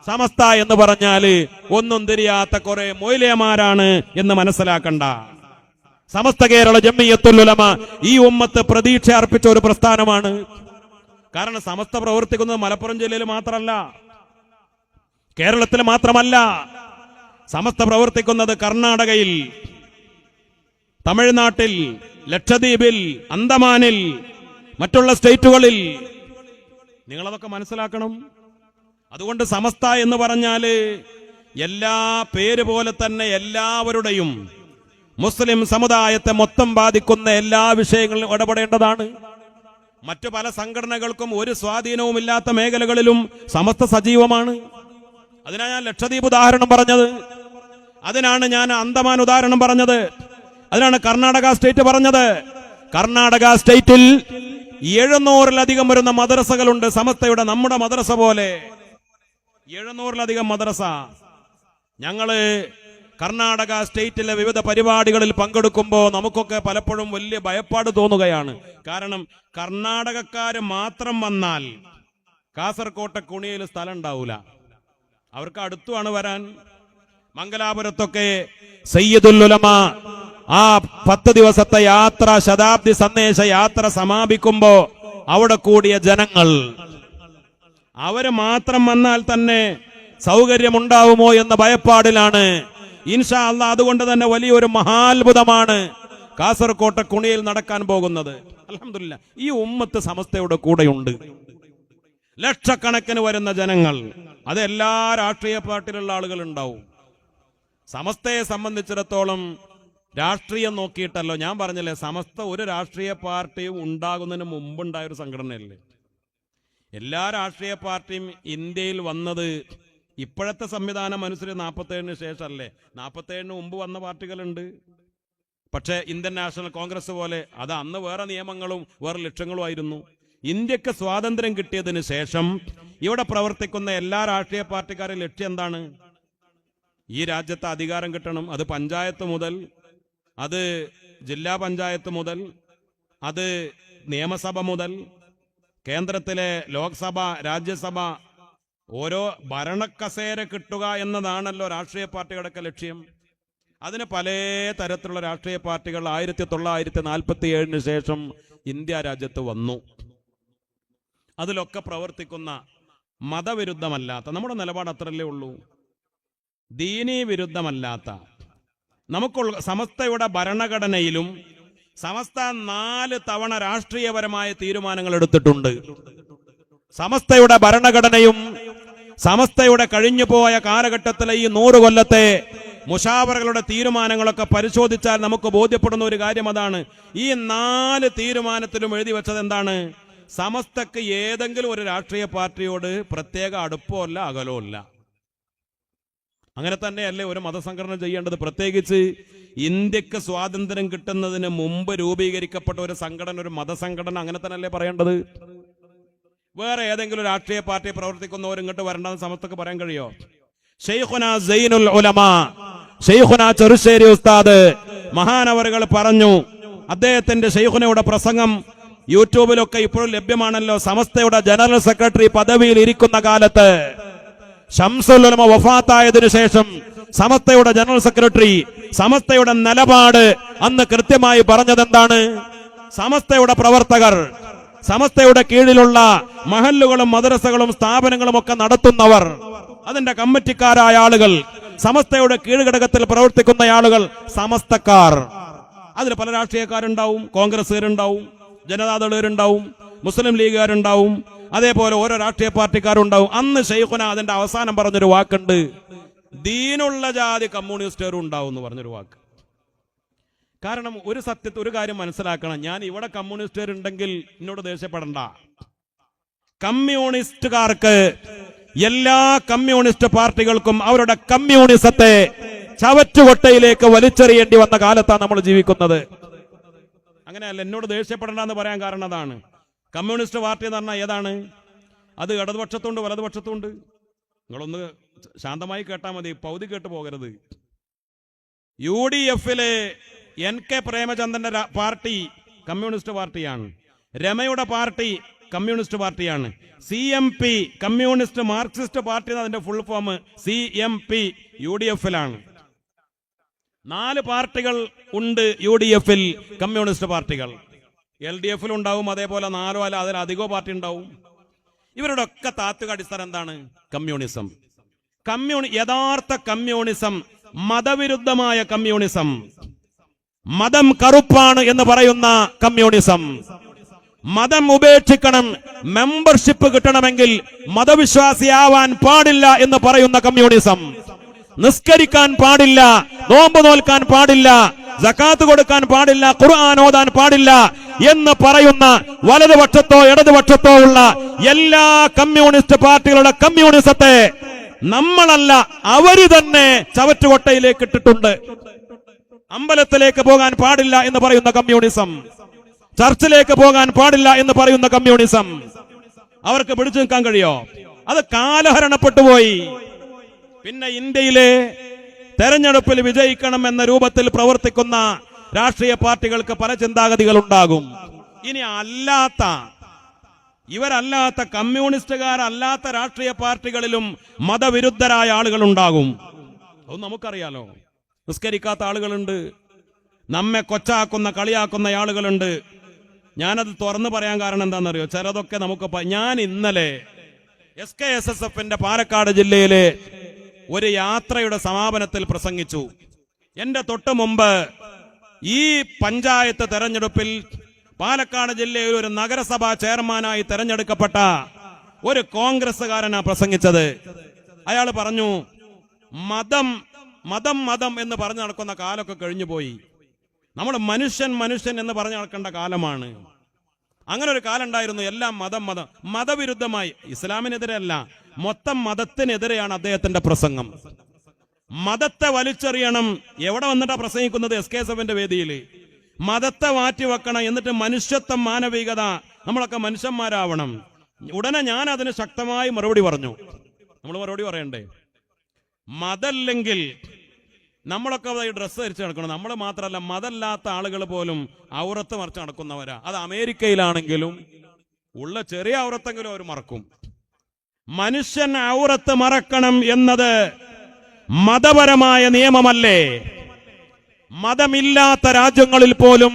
സമസ്ത എന്ന് പറഞ്ഞാല് ഒന്നും തിരിയാത്ത കുറെ മൊയ്ലിയമാരാണ് എന്ന് മനസ്സിലാക്കണ്ട. സമസ്ത കേരള ജംഇയ്യത്തുൽ ഉലമ ഈ ഉമ്മത്ത് പ്രതീക്ഷ അർപ്പിച്ച ഒരു പ്രസ്ഥാനമാണ്. കാരണം സമസ്ത പ്രവർത്തിക്കുന്നത് മലപ്പുറം ജില്ലയിൽ മാത്രമല്ല, കേരളത്തിൽ മാത്രമല്ല. സമസ്ത പ്രവർത്തിക്കുന്നത് കർണാടകയിൽ, തമിഴ്നാട്ടിൽ, ലക്ഷദ്വീപിൽ, അന്തമാനിൽ, മറ്റുള്ള സ്റ്റേറ്റുകളിൽ. നിങ്ങളതൊക്കെ മനസ്സിലാക്കണം. അതുകൊണ്ട് സമസ്ത എന്ന് പറഞ്ഞാല് എല്ലാ പേര് പോലെ തന്നെ എല്ലാവരുടെയും മുസ്ലിം സമുദായത്തെ മൊത്തം ബാധിക്കുന്ന എല്ലാ വിഷയങ്ങളിലും ഇടപെടേണ്ടതാണ്. മറ്റു പല സംഘടനകൾക്കും ഒരു സ്വാധീനവുമില്ലാത്ത മേഖലകളിലും സമസ്ത സജീവമാണ്. അതിനാണ് ഞാൻ ലക്ഷദ്വീപ് ഉദാഹരണം പറഞ്ഞത്, അതിനാണ് ഞാൻ അന്തമാൻ ഉദാഹരണം പറഞ്ഞത്, അതിനാണ് കർണാടക സ്റ്റേറ്റ് പറഞ്ഞത്. കർണാടക സ്റ്റേറ്റിൽ 700-ലധികം വരുന്ന മദ്രസകളുണ്ട് സമസ്തയുടെ. നമ്മുടെ മദ്രസ പോലെ 700-ലധികം മദ്രസ. ഞങ്ങള് കർണാടക സ്റ്റേറ്റിലെ വിവിധ പരിപാടികളിൽ പങ്കെടുക്കുമ്പോൾ നമുക്കൊക്കെ പലപ്പോഴും വലിയ ഭയപ്പാട് തോന്നുകയാണ്. കാരണം കർണാടകക്കാര് മാത്രം വന്നാൽ കാസർകോട്ടെ കുണിയിൽ സ്ഥലം ഉണ്ടാവൂല, അവർക്ക് അടുത്തുമാണ് വരാൻ. മംഗലാപുരത്തൊക്കെ സയ്യിദുൽ ഉലമ ആ 10 ദിവസത്തെ യാത്ര, ശതാബ്ദി സന്ദേശ യാത്ര സമാപിക്കുമ്പോ അവിടെ കൂടിയ ജനങ്ങൾ, അവര് മാത്രം വന്നാൽ തന്നെ സൗകര്യമുണ്ടാവുമോ എന്ന ഭയപ്പാടിലാണ്. ഇൻഷാ അല്ലാഹ് അതുകൊണ്ട് തന്നെ വലിയൊരു മഹാത്ഭുതമാണ് കാസർകോട്ടെ കുണിയിൽ നടക്കാൻ പോകുന്നത്. അൽഹംദുലില്ലാഹ് ഈ ഉമ്മത്ത് സമസ്തയുടെ കൂടെയുണ്ട്. ലക്ഷക്കണക്കിന് വരുന്ന ജനങ്ങൾ, അത് എല്ലാ രാഷ്ട്രീയ പാർട്ടിയിലുള്ള ആളുകൾ ഉണ്ടാവും. സമസ്തയെ സംബന്ധിച്ചിടത്തോളം രാഷ്ട്രീയം നോക്കിയിട്ടല്ലോ, ഞാൻ പറഞ്ഞില്ലേ സമസ്ത ഒരു രാഷ്ട്രീയ പാർട്ടിയും ഉണ്ടാകുന്നതിന് മുമ്പുണ്ടായൊരു സംഘടനയല്ലേ. എല്ലാ രാഷ്ട്രീയ പാർട്ടിയും ഇന്ത്യയിൽ വന്നത് ഇപ്പോഴത്തെ സംവിധാനം അനുസരിച്ച് 47-ന് ശേഷമല്ലേ. 47-ന് മുമ്പ് വന്ന പാർട്ടികളുണ്ട്. പക്ഷേ ഇന്ത്യൻ നാഷണൽ കോൺഗ്രസ് പോലെ അത് അന്ന് വേറെ നിയമങ്ങളും വേറെ ലക്ഷ്യങ്ങളും ആയിരുന്നു. ഇന്ത്യക്ക് സ്വാതന്ത്ര്യം കിട്ടിയതിന് ശേഷം ഇവിടെ പ്രവർത്തിക്കുന്ന എല്ലാ രാഷ്ട്രീയ പാർട്ടിക്കാരുടെ ലക്ഷ്യം എന്താണ്? ഈ രാജ്യത്ത് അധികാരം കിട്ടണം. അത് പഞ്ചായത്ത് മുതൽ, അത് ജില്ലാ പഞ്ചായത്ത് മുതൽ, അത് നിയമസഭ മുതൽ, കേന്ദ്രത്തിലെ ലോക്സഭ, രാജ്യസഭ, ഓരോ ഭരണക്കസേര കിട്ടുക എന്നതാണല്ലോ രാഷ്ട്രീയ പാർട്ടികളുടെ ലക്ഷ്യം. അതിന് പല തരത്തിലുള്ള രാഷ്ട്രീയ പാർട്ടികൾ 1947-ന് ശേഷം ഇന്ത്യ രാജ്യത്ത് വന്നു. അതിലൊക്കെ പ്രവർത്തിക്കുന്ന മതവിരുദ്ധമല്ലാത്ത, നമ്മുടെ നിലപാട് അത്രയല്ലേ ഉള്ളൂ, ദീനീ വിരുദ്ധമല്ലാത്ത, നമുക്കുള്ള സമസ്തയുടെ ഭരണഘടനയിലും സമസ്ത 4 തവണ രാഷ്ട്രീയപരമായ തീരുമാനങ്ങൾ എടുത്തിട്ടുണ്ട്. സമസ്തയുടെ ഭരണഘടനയും സമസ്തയുടെ കഴിഞ്ഞുപോയ കാലഘട്ടത്തിലെ ഈ 100 കൊല്ലത്തെ മുഷാവറകളുടെ തീരുമാനങ്ങളൊക്കെ പരിശോധിച്ചാൽ നമുക്ക് ബോധ്യപ്പെടുന്ന ഒരു കാര്യം അതാണ്. ഈ 4 തീരുമാനത്തിലും എഴുതി വെച്ചത് എന്താണ്? സമസ്തക്ക് ഏതെങ്കിലും ഒരു രാഷ്ട്രീയ പാർട്ടിയോട് പ്രത്യേക അടുപ്പമല്ല അകലമല്ല. അങ്ങനെ തന്നെയല്ലേ ഒരു മതസംഘടന ചെയ്യേണ്ടത്? പ്രത്യേകിച്ച് ഇന്ത്യക്ക് സ്വാതന്ത്ര്യം കിട്ടുന്നതിന് മുമ്പ് രൂപീകരിക്കപ്പെട്ട ഒരു സംഘടന, ഒരു മതസംഘടന, അങ്ങനെ തന്നെയല്ലേ പറയേണ്ടത്? വേറെ ഏതെങ്കിലും രാഷ്ട്രീയ പാർട്ടി പ്രവർത്തിക്കുന്നവർ ഇങ്ങോട്ട് വരണ്ടെന്ന് സമസ്തക്ക് പറയാൻ കഴിയോ? ശൈഖുനാ സൈനുൽ ഉലമ, ശൈഖുനാ ചെറുശ്ശേരി ഉസ്താദ് മഹാനവറുകൾ പറഞ്ഞു. അദ്ദേഹത്തിന്റെ ശൈഖുനയുടെ പ്രസംഗം യൂട്യൂബിലൊക്കെ ഇപ്പോഴും ലഭ്യമാണല്ലോ. സമസ്തയുടെ ജനറൽ സെക്രട്ടറി പദവിയിൽ ഇരിക്കുന്ന കാലത്ത്, ശംസുൽ ഉലമ വഫാത്തായതിനു ശേഷം സമസ്തയുടെ ജനറൽ സെക്രട്ടറി സമസ്തയുടെ നിലപാട് അന്ന് കൃത്യമായി പറഞ്ഞതെന്താണ്? സമസ്തയുടെ പ്രവർത്തകർ, സമസ്തയുടെ കീഴിലുള്ള മഹല്ലുകളും മദ്രസകളും സ്ഥാപനങ്ങളും ഒക്കെ നടത്തുന്നവർ, അതിന്റെ കമ്മിറ്റിക്കാരായ ആളുകൾ, സമസ്തയുടെ കീഴ്ഘടകത്തിൽ പ്രവർത്തിക്കുന്ന ആളുകൾ സമസ്തക്കാർ. അതിൽ പല രാഷ്ട്രീയക്കാരുണ്ടാവും, കോൺഗ്രസ്സുകാരുണ്ടാവും, ജനതാദളുകാരുണ്ടാവും, മുസ്ലിം ലീഗുകാരുണ്ടാവും, അതേപോലെ ഓരോ രാഷ്ട്രീയ പാർട്ടിക്കാരുണ്ടാവും. അന്ന് ശൈഖുന അതിന്റെ അവസാനം പറഞ്ഞൊരു വാക്കുണ്ട്, ദീനുള്ള ജാതി കമ്മ്യൂണിസ്റ്റുകാരും ഉണ്ടാവും എന്ന് പറഞ്ഞൊരു വാക്ക്. കാരണം ഒരു സത്യത്തിൽ ഒരു കാര്യം മനസ്സിലാക്കണം, ഞാൻ ഇവിടെ കമ്മ്യൂണിസ്റ്റുകാരുണ്ടെങ്കിൽ എന്നോട് ദേഷ്യപ്പെടണ്ട. കമ്മ്യൂണിസ്റ്റുകാർക്ക്, എല്ലാ കമ്മ്യൂണിസ്റ്റ് പാർട്ടികൾക്കും അവരുടെ കമ്മ്യൂണിസത്തെ ചവറ്റുകൊട്ടയിലേക്ക് വലിച്ചെറിയേണ്ടി വന്ന കാലത്താണ് നമ്മൾ ജീവിക്കുന്നത്. അങ്ങനെയല്ല, എന്നോട് ദേഷ്യപ്പെടണ്ട എന്ന് പറയാൻ കാരണം അതാണ്. കമ്മ്യൂണിസ്റ്റ് പാർട്ടി എന്ന് പറഞ്ഞാൽ ഏതാണ്? അത് ഇടതുപക്ഷത്തുണ്ട്, വലതുപക്ഷത്തുണ്ട്. നിങ്ങളൊന്ന് ശാന്തമായി കേട്ടാൽ മതി, പൗതി കേട്ട് പോകരുത്. UDFിലെ NK പ്രേമചന്ദ്രന്റെ പാർട്ടി കമ്മ്യൂണിസ്റ്റ് പാർട്ടിയാണ്. രമയുടെ പാർട്ടി കമ്മ്യൂണിസ്റ്റ് പാർട്ടിയാണ്. CMP കമ്മ്യൂണിസ്റ്റ് മാർക്സിസ്റ്റ് പാർട്ടി അതിന്റെ ഫുൾ ഫോം CMP UDFിലാണ്. 4 പാർട്ടികൾ ഉണ്ട് UDFിൽ, കമ്മ്യൂണിസ്റ്റ് പാർട്ടികൾ. LDFിൽ ഉണ്ടാവും അതേപോലെ 4 അല്ല അതിലധികമോ പാർട്ടി ഉണ്ടാവും. ഇവരുടെ ഒക്കെ താത്വിക അടിസ്ഥാനം എന്താണ്? കമ്മ്യൂണിസം. യഥാർത്ഥ കമ്മ്യൂണിസം മതവിരുദ്ധമായ കമ്മ്യൂണിസം, മതം കറുപ്പാണ് എന്ന് പറയുന്ന കമ്മ്യൂണിസം, മതം ഉപേക്ഷിക്കണം, മെമ്പർഷിപ്പ് കിട്ടണമെങ്കിൽ മതവിശ്വാസിയാവാൻ പാടില്ല എന്ന് പറയുന്ന കമ്മ്യൂണിസം, നിസ്കരിക്കാൻ പാടില്ല, നോമ്പ് നോൽക്കാൻ പാടില്ല, സകാത്ത് കൊടുക്കാൻ പാടില്ല, ഖുർആൻ ഓതാൻ പാടില്ല എന്ന് പറയുന്ന വലതുപക്ഷത്തോ ഇടതുപക്ഷത്തോ ഉള്ള എല്ലാ കമ്മ്യൂണിസ്റ്റ് പാർട്ടികളുടെ കമ്മ്യൂണിസത്തെ നമ്മളല്ല അവര് തന്നെ ചവറ്റുകൊട്ടയിലേക്ക് ഇട്ടിട്ടുണ്ട്. അമ്പലത്തിലേക്ക് പോകാൻ പാടില്ല എന്ന് പറയുന്ന കമ്മ്യൂണിസം, ചർച്ചിലേക്ക് പോകാൻ പാടില്ല എന്ന് പറയുന്ന കമ്മ്യൂണിസം അവർക്ക് പിടിച്ചു നിൽക്കാൻ കഴിയോ? അത് കാലഹരണപ്പെട്ടുപോയി. പിന്നെ ഇന്ത്യയിലെ തെരഞ്ഞെടുപ്പിൽ വിജയിക്കണം എന്ന രൂപത്തിൽ പ്രവർത്തിക്കുന്ന രാഷ്ട്രീയ പാർട്ടികൾക്ക് പല ചിന്താഗതികൾ ഉണ്ടാകും. ഇനി ഇവരല്ലാത്ത കമ്മ്യൂണിസ്റ്റുകാരല്ലാത്ത രാഷ്ട്രീയ പാർട്ടികളിലും മതവിരുദ്ധരായ ആളുകൾ ഉണ്ടാകും. അത് നമുക്കറിയാലോ. നിസ്കരിക്കാത്ത ആളുകളുണ്ട്, നമ്മെ കൊച്ചാക്കുന്ന കളിയാക്കുന്ന ആളുകളുണ്ട്. ഞാനത് തുറന്നു പറയാൻ കാരണം എന്താണെന്നറിയോ? ചിലതൊക്കെ നമുക്ക് ഞാൻ ഇന്നലെ SKSSFന്റെ പാലക്കാട് ജില്ലയിലെ ഒരു യാത്രയുടെ സമാപനത്തിൽ പ്രസംഗിച്ചു. എന്റെ തൊട്ടു മുമ്പ് ഈ പഞ്ചായത്ത് തെരഞ്ഞെടുപ്പിൽ പാലക്കാട് ജില്ലയിൽ ഒരു നഗരസഭാ ചെയർമാനായി തെരഞ്ഞെടുക്കപ്പെട്ട ഒരു കോൺഗ്രസ്സുകാരനാ പ്രസംഗിച്ചത്. അയാൾ പറഞ്ഞു, മതം മതം മതം എന്ന് പറഞ്ഞു നടക്കുന്ന കാലമൊക്കെ കഴിഞ്ഞുപോയി. നമ്മൾ മനുഷ്യൻ മനുഷ്യൻ എന്ന് പറഞ്ഞു നടക്കേണ്ട കാലമാണ്. അങ്ങനെ ഒരു കാലം ഉണ്ടായിരുന്നു. എല്ലാം മതം മതം മതവിരുദ്ധമായി. ഇസ്ലാമിനെതിരെയല്ല, മൊത്തം മതത്തിനെതിരെയാണ് അദ്ദേഹത്തിന്റെ പ്രസംഗം. മതത്തെ വലിച്ചെറിയണം. എവിടെ വന്നിട്ടാ പ്രസംഗിക്കുന്നത്? SKSFന്റെ വേദിയിൽ. മതത്തെ മാറ്റിവെക്കണം, എന്നിട്ട് മനുഷ്യത്വം, മാനവികത, നമ്മളൊക്കെ മനുഷ്യന്മാരാവണം. ഉടനെ ഞാൻ അതിന് ശക്തമായി മറുപടി പറഞ്ഞു. നമ്മൾ മറുപടി പറയണ്ടേ? മതല്ലെങ്കിൽ നമ്മളൊക്കെ ഈ ഡ്രസ്സ് ധരിച്ച് നടക്കണം. നമ്മൾ മാത്രമല്ല, മതമില്ലാത്ത ആളുകൾ പോലും ഔറത്ത് മറിച്ച് നടക്കുന്നവരാ. അത് അമേരിക്കയിലാണെങ്കിലും ഉള്ള ചെറിയ ഔറത്തെങ്കിലും അവർ മറക്കും. മനുഷ്യൻ ഔറത്ത് മറക്കണം എന്നത് മതപരമായ നിയമമല്ലേ? മതമില്ലാത്ത രാജ്യങ്ങളിൽ പോലും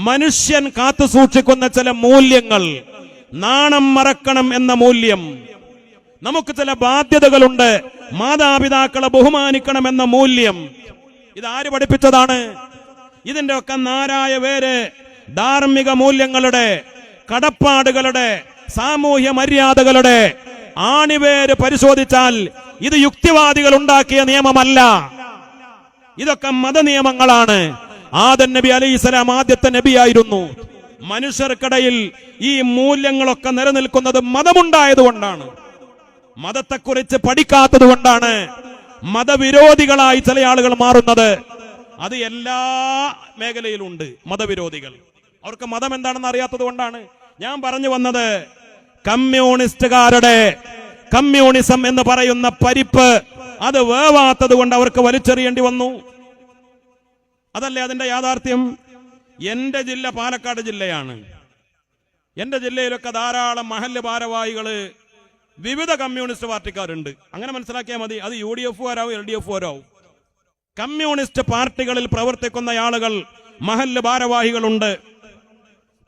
മനുഷ്യൻ കാത്തു സൂക്ഷിക്കുന്ന ചില മൂല്യങ്ങൾ, നാണം മറക്കണം എന്ന മൂല്യം, നമുക്ക് ചില ബാധ്യതകളുണ്ട്, മാതാപിതാക്കളെ ബഹുമാനിക്കണം എന്ന മൂല്യം, ഇതാര് പഠിപ്പിച്ചതാണ്? ഇതിന്റെ ഒക്കെ നാരായ വേര് ധാർമ്മിക മൂല്യങ്ങളുടെ, കടപ്പാടുകളുടെ, സാമൂഹ്യ മര്യാദകളുടെ ആണിവേര് പരിശോധിച്ചാൽ ഇത് യുക്തിവാദികൾ ഉണ്ടാക്കിയ നിയമമല്ല. ഇതൊക്കെ മതനിയമങ്ങളാണ്. ആദം നബി അലൈഹിസ്സലാം ആദ്യത്തെ നബിയായിരുന്നു. മനുഷ്യർക്കിടയിൽ ഈ മൂല്യങ്ങളൊക്കെ നിലനിൽക്കുന്നത് മതമുണ്ടായതുകൊണ്ടാണ്. മതത്തെക്കുറിച്ച് പഠിക്കാത്തത് കൊണ്ടാണ് മതവിരോധികളായി ചില ആളുകൾ മാറുന്നത്. അത് എല്ലാ മേഖലയിലുണ്ട്. മതവിരോധികൾ, അവർക്ക് മതം എന്താണെന്ന് അറിയാത്തത് കൊണ്ടാണ്. ഞാൻ പറഞ്ഞു വന്നത്, കമ്മ്യൂണിസ്റ്റുകാരുടെ കമ്മ്യൂണിസം എന്ന് പറയുന്ന പരിപ്പ് അത് വേവാത്തത് കൊണ്ട് അവർക്ക് വലിച്ചെറിയേണ്ടി വന്നു. അതല്ലേ അതിന്റെ യാഥാർത്ഥ്യം? എന്റെ ജില്ല പാലക്കാട് ജില്ലയാണ്. എന്റെ ജില്ലയിലൊക്കെ ധാരാളം മഹല്ല് ഭാരവാഹികള് വിവിധ കമ്മ്യൂണിസ്റ്റ് പാർട്ടിക്കാരുണ്ട്. അങ്ങനെ മനസ്സിലാക്കിയാൽ മതി. അത് UDF വരാവും, LDF വരാവും. കമ്മ്യൂണിസ്റ്റ് പാർട്ടികളിൽ പ്രവർത്തിക്കുന്ന ആളുകൾ, മഹല്ല് ഭാരവാഹികളുണ്ട്,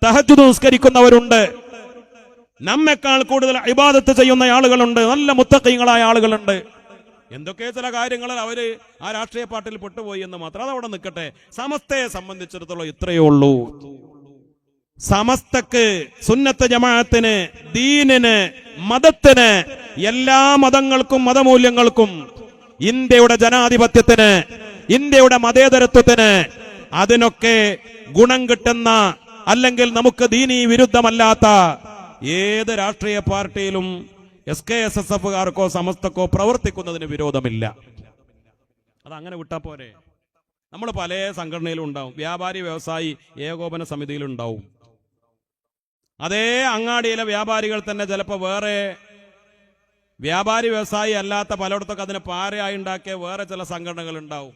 തഹജ്ജുദ് നിസ്കരിക്കുന്നവരുണ്ട്, നമ്മെക്കാൾ കൂടുതൽ ഇബാദത്ത് ചെയ്യുന്ന ആളുകളുണ്ട്, നല്ല മുത്തഖീങ്ങളായ ആളുകളുണ്ട്. എന്തൊക്കെ ചില കാര്യങ്ങളിൽ അവര് ആ രാഷ്ട്രീയ പാർട്ടിയിൽ പെട്ടുപോയി എന്ന് മാത്രം. അതവിടെ നിൽക്കട്ടെ. സമസ്തയെ സംബന്ധിച്ചിടത്തോളം ഇത്രയേ ഉള്ളൂ. സമസ്തക്ക്, സുന്നത്ത് ജമാഅത്തിന്, ദീനിന്, മതത്തിന്, എല്ലാ മതങ്ങൾക്കും മതമൂല്യങ്ങൾക്കും, ഇന്ത്യയുടെ ജനാധിപത്യത്തിന്, ഇന്ത്യയുടെ മതേതരത്വത്തിന്, അതിനൊക്കെ ഗുണം കിട്ടുന്ന, അല്ലെങ്കിൽ നമുക്ക് ദീനീ വിരുദ്ധമല്ലാത്ത ഏത് രാഷ്ട്രീയ പാർട്ടിയിലും SKSSFകാർക്കോ സമസ്തക്കോ പ്രവർത്തിക്കുന്നതിന് വിരോധമില്ല. അതങ്ങനെ വിട്ടാ പോരെ? നമ്മൾ പല സംഘടനയിലും ഉണ്ടാവും. വ്യാപാരി വ്യവസായി ഏകോപന സമിതിയിലുണ്ടാവും. അതേ അങ്ങാടിയിലെ വ്യാപാരികൾ തന്നെ ചിലപ്പോൾ വേറെ വ്യാപാരി വ്യവസായി അല്ലാത്ത പലയിടത്തൊക്കെ അതിന് പാരയായി ഉണ്ടാക്കിയ വേറെ ചില സംഘടനകൾ ഉണ്ടാവും.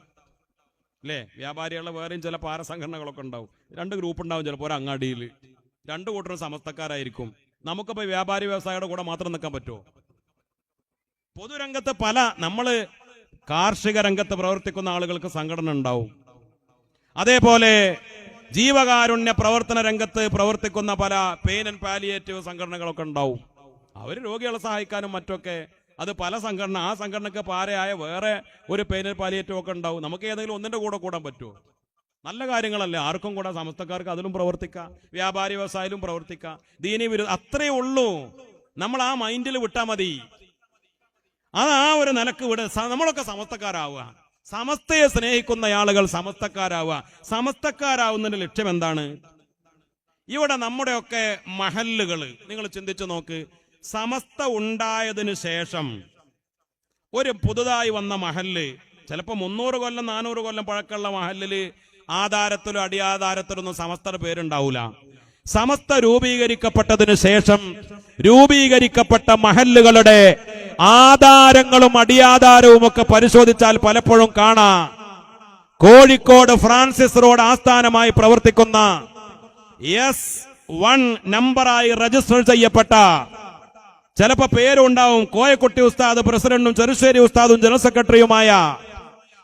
അല്ലേ? വ്യാപാരികളുടെ വേറെയും ചില പാര സംഘടനകളൊക്കെ ഉണ്ടാവും. 2 ഗ്രൂപ്പ് ഉണ്ടാവും ചിലപ്പോൾ ഒരു അങ്ങാടിയിൽ. 2 കൂട്ടരും സമസ്തക്കാരായിരിക്കും. നമുക്കിപ്പോ വ്യാപാരി വ്യവസായിയുടെ കൂടെ മാത്രം നിൽക്കാൻ പറ്റുമോ? പൊതുരംഗത്ത് നമ്മള് കാർഷിക രംഗത്ത് പ്രവർത്തിക്കുന്ന ആളുകൾക്ക് സംഘടന ഉണ്ടാവും. അതേപോലെ ജീവകാരുണ്യ പ്രവർത്തന രംഗത്ത് പ്രവർത്തിക്കുന്ന പല പെയിൻ ആൻഡ് പാലിയേറ്റീവ് സംഘടനകളൊക്കെ ഉണ്ടാവും. അവർ രോഗികളെ സഹായിക്കാനും മറ്റൊക്കെ അത് പല സംഘടന, ആ സംഘടനക്ക് പാരയായ വേറെ ഒരു പെയിൻ ആൻഡ് പാലിയേറ്റീവ് ഒക്കെ ഉണ്ടാവും. നമുക്ക് ഏതെങ്കിലും ഒന്നിന്റെ കൂടെ കൂടാൻ പറ്റുമോ? നല്ല കാര്യങ്ങളല്ലേ, ആർക്കും കൂടെ. സമസ്തക്കാർക്ക് അതിലും പ്രവർത്തിക്കാം, വ്യാപാരി വ്യവസായത്തിലും പ്രവർത്തിക്കാം. ദീനി വിരുദ്ധ അത്രയേ ഉള്ളൂ. നമ്മൾ ആ മൈൻഡിൽ വിട്ടാൽ മതി. അത് ആ ഒരു നിലക്ക് നമ്മളൊക്കെ സമസ്തക്കാരാവുക. സമസ്തയെ സ്നേഹിക്കുന്ന ആളുകൾ സമസ്തക്കാരാവുക. സമസ്തക്കാരാവുന്നതിന്റെ ലക്ഷ്യം എന്താണ്? ഇവിടെ നമ്മുടെയൊക്കെ മഹല്ലുകൾ നിങ്ങൾ ചിന്തിച്ചു നോക്ക്. സമസ്ത ഉണ്ടായതിനു ശേഷം ഒരു പുതുതായി വന്ന മഹല്ല്, ചിലപ്പോൾ 300 കൊല്ലം 400 കൊല്ലം പഴക്കമുള്ള മഹല്ലില് ആധാരത്തിലോ അടിയാധാരത്തിലൊന്നും സമസ്തയുടെ പേരുണ്ടാവൂല. സമസ്ത രൂപീകരിക്കപ്പെട്ടതിനു ശേഷം രൂപീകരിക്കപ്പെട്ട മഹല്ലുകളുടെ ആധാരങ്ങളും അടിയാധാരവും ഒക്കെ പരിശോധിച്ചാൽ പലപ്പോഴും കാണാം കോഴിക്കോട് ഫ്രാൻസിസ് റോഡ് ആസ്ഥാനമായി പ്രവർത്തിക്കുന്ന S1 നമ്പറായി രജിസ്റ്റർ ചെയ്യപ്പെട്ട, ചിലപ്പോ പേരുണ്ടാവും, കോയക്കുട്ടി ഉസ്താദ് പ്രസിഡന്റും ചെറുശ്ശേരി ഉസ്താദും ജനറൽ സെക്രട്ടറിയുമായ,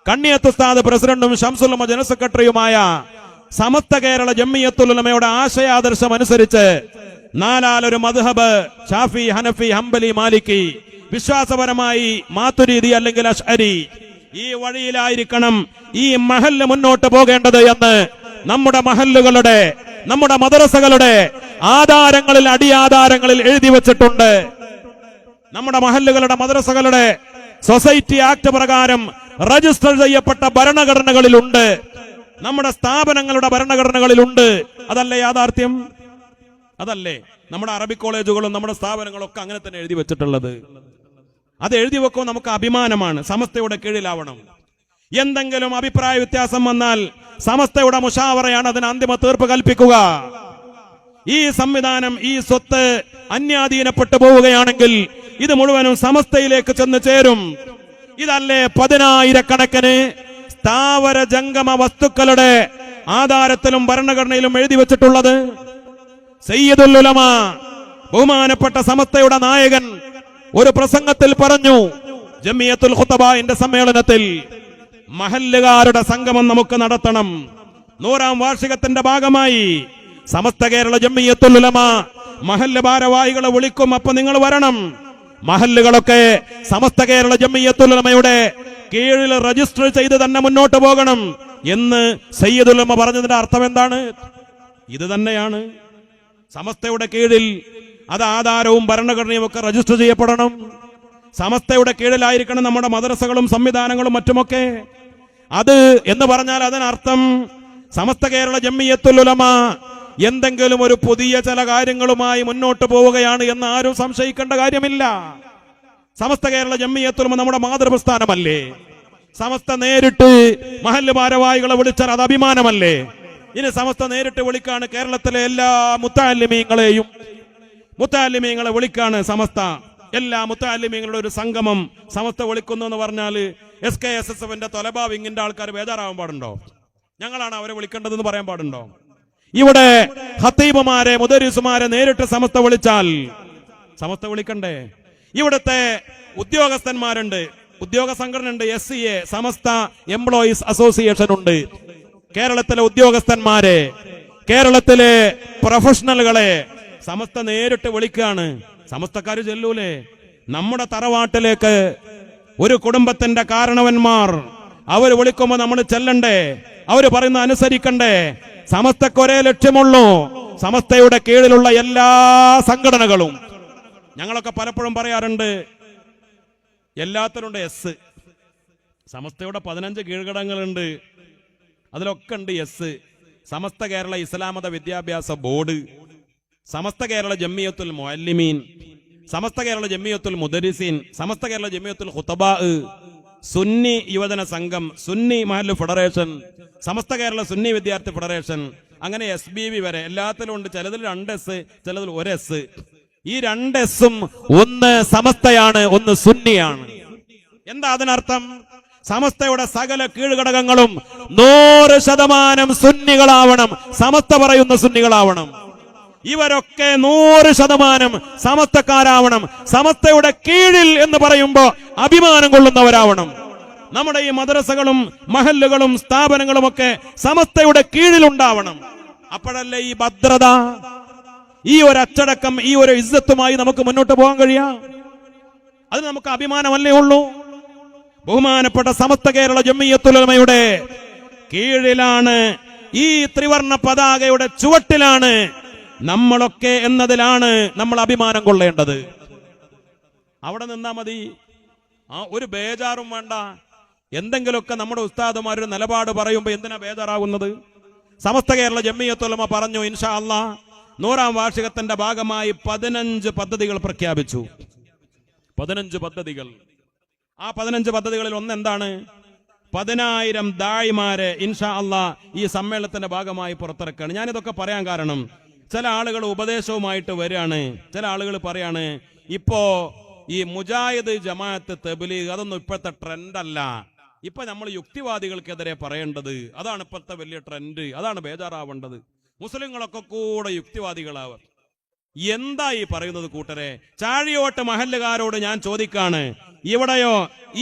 കണ്ണിയത്ത് ഉസ്താദ് പ്രസിഡന്റും ഷംസുലുമ ജനറൽ സെക്രട്ടറിയുമായ സമസ്ത കേരള ജംഇയ്യത്തുൽ ഉലമയുടെ ആശയാദർശം അനുസരിച്ച് നാലാലൊരു മദ്ഹബ്, ഷാഫി, ഹനഫി, ഹംബലി, മാലിക്കി, വിശ്വാസപരമായി മാതുരീദി അല്ലെങ്കിൽ അശ്അരി, ഈ വഴിയിലായിരിക്കണം ഈ മഹല്ല് മുന്നോട്ട് പോകേണ്ടത് എന്ന് നമ്മുടെ മഹല്ലുകളുടെ, നമ്മുടെ മദ്രസകളുടെ ആധാരങ്ങളിൽ അടിയാധാരങ്ങളിൽ എഴുതി വച്ചിട്ടുണ്ട്. നമ്മുടെ മഹല്ലുകളുടെ മദ്രസകളുടെ സൊസൈറ്റി ആക്ട് പ്രകാരം രജിസ്റ്റർ ചെയ്യപ്പെട്ട ഭരണഘടനകളിലുണ്ട്, നമ്മുടെ സ്ഥാപനങ്ങളുടെ ഭരണഘടനകളിലുണ്ട്. അതല്ലേ യാഥാർത്ഥ്യം? അതല്ലേ നമ്മുടെ അറബി കോളേജുകളും നമ്മുടെ സ്ഥാപനങ്ങളും ഒക്കെ അങ്ങനെ തന്നെ എഴുതി വെച്ചിട്ടുള്ളത്. അത് എഴുതി വെക്കുമ്പോൾ നമുക്ക് അഭിമാനമാണ്. സമസ്തയുടെ കീഴിലാവണം. എന്തെങ്കിലും അഭിപ്രായ വ്യത്യാസം വന്നാൽ സമസ്തയുടെ മുഷാവറയാണ് അതിന് അന്തിമ തീർപ്പ് കൽപ്പിക്കുക. ഈ സംവിധാനം, ഈ സ്വത്ത് അന്യാധീനപ്പെട്ടു പോവുകയാണെങ്കിൽ ഇത് മുഴുവനും സമസ്തയിലേക്ക് ചെന്ന് ചേരും. ഇതല്ലേ 10,000-കണക്കിന് സ്ഥാവര ജംഗമ വസ്തുക്കളുടെ ആധാരത്തിലും ഭരണഘടനയിലും എഴുതി വെച്ചിട്ടുള്ളത്. സയ്യിദുൽ ഉലമ, ബഹുമാനപ്പെട്ട സമസ്തയുടെ നായകൻ, ഒരു പ്രസംഗത്തിൽ പറഞ്ഞു, ജംഇയ്യത്തുൽ ഖുതബാന്റെ സമ്മേളനത്തിൽ മഹല്ലുകാരുടെ സംഗമം നമുക്ക് നടത്തണം. 100ാം വാർഷികത്തിന്റെ ഭാഗമായി സമസ്ത കേരള ജംഇയ്യത്തുൽ ഉലമ മഹല്ല് ഭാരവാഹികളെ വിളിക്കും, അപ്പൊ നിങ്ങൾ വരണം. മഹല്ലുകളൊക്കെ സമസ്ത കേരള ജംഇയ്യത്തുൽ ഉലമയുടെ കീഴിൽ രജിസ്റ്റർ ചെയ്ത് തന്നെ മുന്നോട്ട് പോകണം എന്ന് സയ്യിദുൽ ഉലമ പറഞ്ഞതിന്റെ അർത്ഥം എന്താണ്? ഇത് തന്നെയാണ്. സമസ്തയുടെ കീഴിൽ അത് ആധാരവും ഭരണഘടനയും ഒക്കെ രജിസ്റ്റർ ചെയ്യപ്പെടണം. സമസ്തയുടെ കീഴിലായിരിക്കണം നമ്മുടെ മദ്രസകളും സംവിധാനങ്ങളും മറ്റുമൊക്കെ. അത് എന്ന് പറഞ്ഞാൽ അതിനർത്ഥം സമസ്ത കേരള ജംഇയ്യത്തുൽ ഉലമ എന്തെങ്കിലും ഒരു പുതിയ ചില കാര്യങ്ങളുമായി മുന്നോട്ട് പോവുകയാണ് എന്ന് ആരും സംശയിക്കേണ്ട കാര്യമില്ല. സമസ്ത കേരള ജംഇയ്യത്തുൽ ഉലമ നമ്മുടെ മാതൃപ്രസ്ഥാനമല്ലേ? സമസ്ത നേരിട്ട് മഹല്ല് ഭാരവാഹികളെ വിളിച്ചാൽ അത് അഭിമാനമല്ലേ? ഇനി സമസ്ത നേരിട്ട് വിളിക്കാണ് കേരളത്തിലെ എല്ലാ മുത്തഅല്ലിമീങ്ങളെ വിളിക്കാണ് സമസ്ത. എല്ലാ മുത്തഅല്ലിമീങ്ങളുടെ ഒരു സംഗമം സമസ്ത വിളിക്കുന്നു എന്ന് പറഞ്ഞാൽ SKSSFന്റെ തൊലബാ വിങ്ങിന്റെ ആൾക്കാർ ബേജാറാവാൻ പാടുണ്ടോ? ഞങ്ങളാണ് അവരെ വിളിക്കേണ്ടതെന്ന് പറയാൻ പാടുണ്ടോ? ഇവിടെ ഖത്തീബുമാരെ, മുദരിസുമാരെ നേരിട്ട് സമസ്ത വിളിച്ചാൽ സമസ്ത വിളിക്കണ്ടേ? ഇവിടുത്തെ ഉദ്യോഗസ്ഥന്മാരുണ്ട്, ഉദ്യോഗ സംഘടന ഉണ്ട്, SCA, സമസ്ത എംപ്ലോയീസ് അസോസിയേഷൻ ഉണ്ട്. കേരളത്തിലെ ഉദ്യോഗസ്ഥന്മാരെ, കേരളത്തിലെ പ്രൊഫഷണലുകളെ സമസ്ത നേരിട്ട് വിളിക്കുകയാണ്. സമസ്തക്കാര് ചെല്ലൂലേ? നമ്മുടെ തറവാട്ടിലേക്ക് ഒരു കുടുംബത്തിന്റെ കാരണവന്മാർ അവർ വിളിക്കുമ്പോ നമ്മൾ ചെല്ലണ്ടേ? അവര് പറയുന്ന അനുസരിക്കണ്ടേ? സമസ്തക്ക് ഒരേ ലക്ഷ്യമുള്ളൂ, സമസ്തയുടെ കീഴിലുള്ള എല്ലാ സംഘടനകളും. ഞങ്ങളൊക്കെ പലപ്പോഴും പറയാറുണ്ട്, എല്ലാത്തിലുണ്ട് S. സമസ്തയുടെ 15 കീഴ്ഘടകങ്ങളുണ്ട്, അതിലൊക്കെ ഉണ്ട് S. സമസ്ത കേരള ഇസ്ലാമത വിദ്യാഭ്യാസ ബോർഡ്, സമസ്ത കേരള ജംഇയ്യത്തുൽ മുഅല്ലിമീൻ, സമസ്ത കേരള ജംഇയ്യത്തുൽ മുദരിസീൻ, സമസ്ത കേരള ജംഇയ്യത്തുൽ ഖുതബാ, സുന്നി യുവജന സംഘം, സുന്നി മഹല്ല് ഫെഡറേഷൻ, സമസ്ത കേരള സുന്നി വിദ്യാർത്ഥി ഫെഡറേഷൻ, അങ്ങനെ SBV വരെ എല്ലാത്തിലും ഉണ്ട്. ചിലതിൽ 2 S, ചിലതിൽ 1 S. ഈ 2 S-ഉം ഒന്ന് സമസ്തയാണ്, ഒന്ന് സുന്നിയാണ്. എന്താ അതിനർത്ഥം? സമസ്തയുടെ സകല കീഴ്ഘടകങ്ങളും 100% സുന്നികളാവണം, സമസ്ത പറയുന്ന സുന്നികളാവണം. ഇവരൊക്കെ 100% സമസ്തക്കാരാവണം. സമസ്തയുടെ കീഴിൽ എന്ന് പറയുമ്പോ അഭിമാനം കൊള്ളുന്നവരാവണം. നമ്മുടെ ഈ മദ്രസകളും മഹല്ലുകളും സ്ഥാപനങ്ങളും ഒക്കെ സമസ്തയുടെ കീഴിലുണ്ടാവണം. അപ്പോഴല്ലേ ഈ ഭദ്രത, ഈ ഒരു അച്ചടക്കം, ഈ ഒരു ഇസ്സത്തുമായി നമുക്ക് മുന്നോട്ട് പോകാൻ കഴിയാം. അത് നമുക്ക് അഭിമാനമല്ലേ ഉള്ളൂ? ബഹുമാനപ്പെട്ട സമസ്ത കേരള ജംഇയ്യത്തുൽ ഉലമയുടെ കീഴിലാണ്, ഈ ത്രിവർണ്ണ പതാകയുടെ ചുവട്ടിലാണ് നമ്മളൊക്കെ എന്നതിലാണ് നമ്മൾ അഭിമാനം കൊള്ളേണ്ടത്. അവിടെ നിന്നാ മതി, ഒരു ബേജാറും വേണ്ട. എന്തെങ്കിലുമൊക്കെ നമ്മുടെ ഉസ്താദുമാരൊരു നിലപാട് പറയുമ്പോൾ എന്തിനാ ബേജാറാകുന്നത്? സമസ്ത കേരള ജംഇയ്യത്തുൽ ഉലമ പറഞ്ഞു, ഇൻഷാ അല്ലാഹ് 100ാം വാർഷികത്തിന്റെ ഭാഗമായി 15 പദ്ധതികൾ പ്രഖ്യാപിച്ചു. 15 പദ്ധതികൾ. ആ 15 പദ്ധതികളിൽ ഒന്ന് എന്താണ്? 10,000 ദായിമാരെ ഇൻഷാ അല്ലാഹ് ഈ സമ്മേളനത്തിന്റെ ഭാഗമായി പുറത്തിറക്കുകയാണ്. ഞാനിതൊക്കെ പറയാൻ കാരണം, ചില ആളുകൾ ഉപദേശവുമായിട്ട് വരികയാണ്. ചില ആളുകൾ പറയാണ്, ഇപ്പോ ഈ മുജാഹിദ്, ജമാഅത്ത്, തബ്ലീഗ് അതൊന്നും ഇപ്പോഴത്തെ ട്രെൻഡല്ല. ഇപ്പൊ നമ്മൾ യുക്തിവാദികൾക്കെതിരെ പറയേണ്ടത്, അതാണ് ഇപ്പോഴത്തെ വലിയ ട്രെൻഡ്, അതാണ് ബേജാറാവേണ്ടത്. മുസ്ലിങ്ങളൊക്കെ കൂടെ യുക്തിവാദികളാവർ. എന്താ ഈ പറയുന്നത് കൂട്ടരെ? ചാഴിയോട്ട് മഹല്ലുകാരോട് ഞാൻ ചോദിക്കാണ്, ഇവിടെയോ